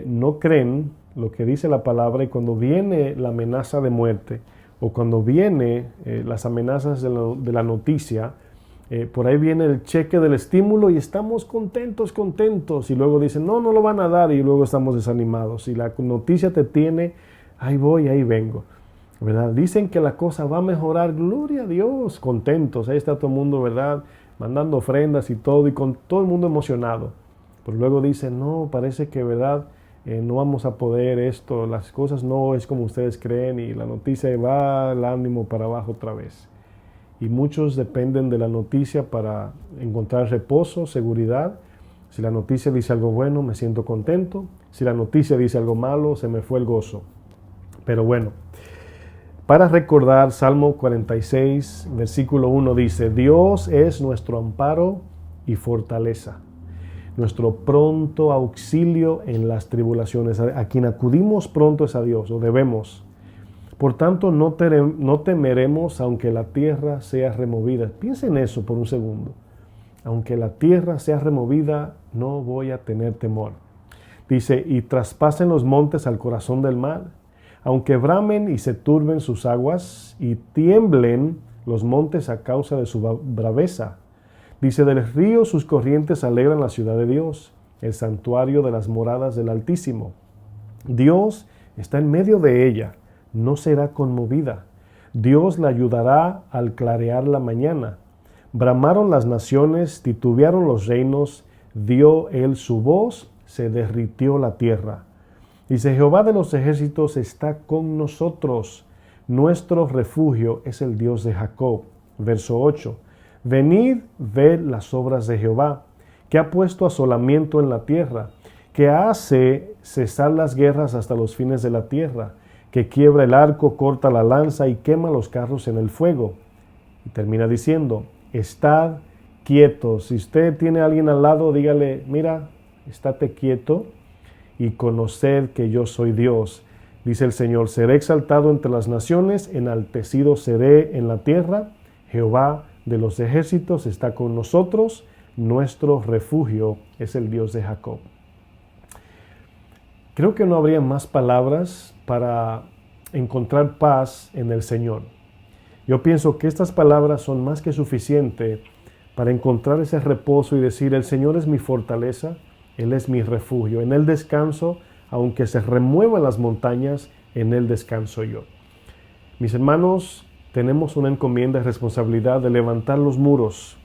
no creen lo que dice la palabra, y cuando viene la amenaza de muerte o cuando viene las amenazas de la noticia, por ahí viene el cheque del estímulo y estamos contentos y luego dicen no lo van a dar, y luego estamos desanimados. Y la noticia te tiene, ahí voy, ahí vengo, ¿verdad? Dicen que la cosa va a mejorar, gloria a Dios, contentos, ahí está todo el mundo, ¿verdad? Mandando ofrendas y todo, y con todo el mundo emocionado. Pero luego dicen, no, parece que, ¿verdad? No vamos a poder esto, las cosas no es como ustedes creen, y la noticia va el ánimo para abajo otra vez. Y muchos dependen de la noticia para encontrar reposo, seguridad. Si la noticia dice algo bueno, me siento contento. Si la noticia dice algo malo, se me fue el gozo. Pero bueno, para recordar, Salmo 46, versículo 1 dice: Dios es nuestro amparo y fortaleza, nuestro pronto auxilio en las tribulaciones. A quien acudimos pronto es a Dios, o debemos. Por tanto, no temeremos aunque la tierra sea removida. Piensen en eso por un segundo. Aunque la tierra sea removida, no voy a tener temor. Dice, y traspasen los montes al corazón del mar, aunque bramen y se turben sus aguas, y tiemblen los montes a causa de su braveza. Dice, del río sus corrientes alegran la ciudad de Dios, el santuario de las moradas del Altísimo. Dios está en medio de ella, no será conmovida. Dios la ayudará al clarear la mañana. Bramaron las naciones, titubearon los reinos, dio él su voz, se derritió la tierra. Dice, Jehová de los ejércitos está con nosotros, nuestro refugio es el Dios de Jacob. Verso 8, venid, ved las obras de Jehová, que ha puesto asolamiento en la tierra, que hace cesar las guerras hasta los fines de la tierra, que quiebra el arco, corta la lanza y quema los carros en el fuego. Y termina diciendo, estad quietos. Si usted tiene a alguien al lado, dígale, mira, estate quieto y conoced que yo soy Dios. Dice el Señor, seré exaltado entre las naciones, enaltecido seré en la tierra. Jehová de los ejércitos está con nosotros, nuestro refugio es el Dios de Jacob. Creo que no habría más palabras para encontrar paz en el Señor. Yo pienso que estas palabras son más que suficientes para encontrar ese reposo y decir, el Señor es mi fortaleza, Él es mi refugio, en Él descanso, aunque se remuevan las montañas, en Él descanso yo. Mis hermanos, tenemos una encomienda y responsabilidad de levantar los muros,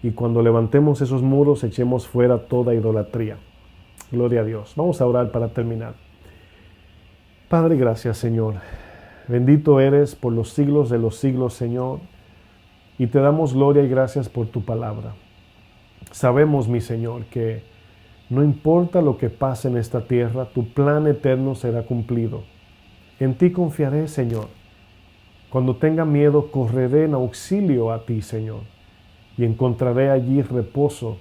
y cuando levantemos esos muros, echemos fuera toda idolatría. Gloria a Dios. Vamos a orar para terminar. Padre, gracias, Señor. Bendito eres por los siglos de los siglos, Señor, y te damos gloria y gracias por tu palabra. Sabemos, mi Señor, que no importa lo que pase en esta tierra, tu plan eterno será cumplido. En ti confiaré, Señor. Cuando tenga miedo, correré en auxilio a ti, Señor, y encontraré allí reposo.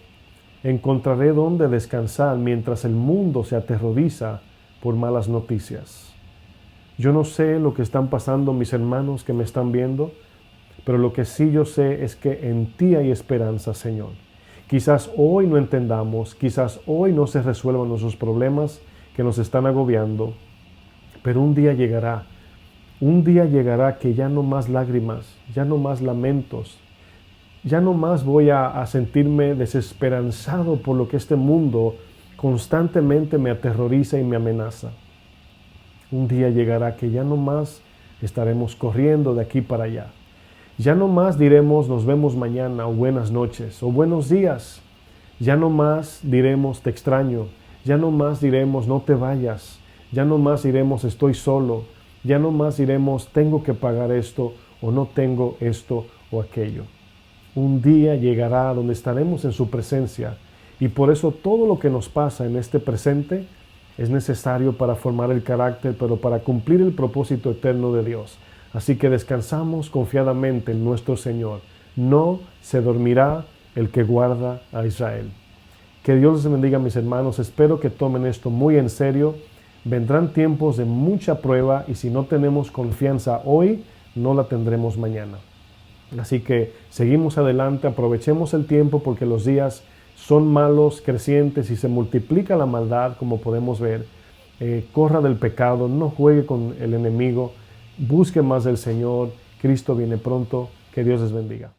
Encontraré donde descansar mientras el mundo se aterroriza por malas noticias. Yo no sé lo que están pasando mis hermanos que me están viendo, pero lo que sí yo sé es que en ti hay esperanza, Señor. Quizás hoy no entendamos, quizás hoy no se resuelvan nuestros problemas que nos están agobiando, pero un día llegará Un día llegará que ya no más lágrimas, ya no más lamentos, ya no más voy a sentirme desesperanzado por lo que este mundo constantemente me aterroriza y me amenaza. Un día llegará que ya no más estaremos corriendo de aquí para allá. Ya no más diremos nos vemos mañana o buenas noches o buenos días. Ya no más diremos te extraño. Ya no más diremos no te vayas. Ya no más diremos estoy solo. Ya no más diremos tengo que pagar esto o no tengo esto o aquello. Un día llegará donde estaremos en su presencia y por eso todo lo que nos pasa en este presente es necesario para formar el carácter, pero para cumplir el propósito eterno de Dios. Así que descansamos confiadamente en nuestro Señor. No se dormirá el que guarda a Israel. Que Dios les bendiga, mis hermanos. Espero que tomen esto muy en serio. Vendrán tiempos de mucha prueba y si no tenemos confianza hoy, no la tendremos mañana. Así que seguimos adelante, aprovechemos el tiempo porque los días son malos, crecientes y se multiplica la maldad, como podemos ver. Corra del pecado, no juegue con el enemigo, busque más del Señor. Cristo viene pronto. Que Dios les bendiga.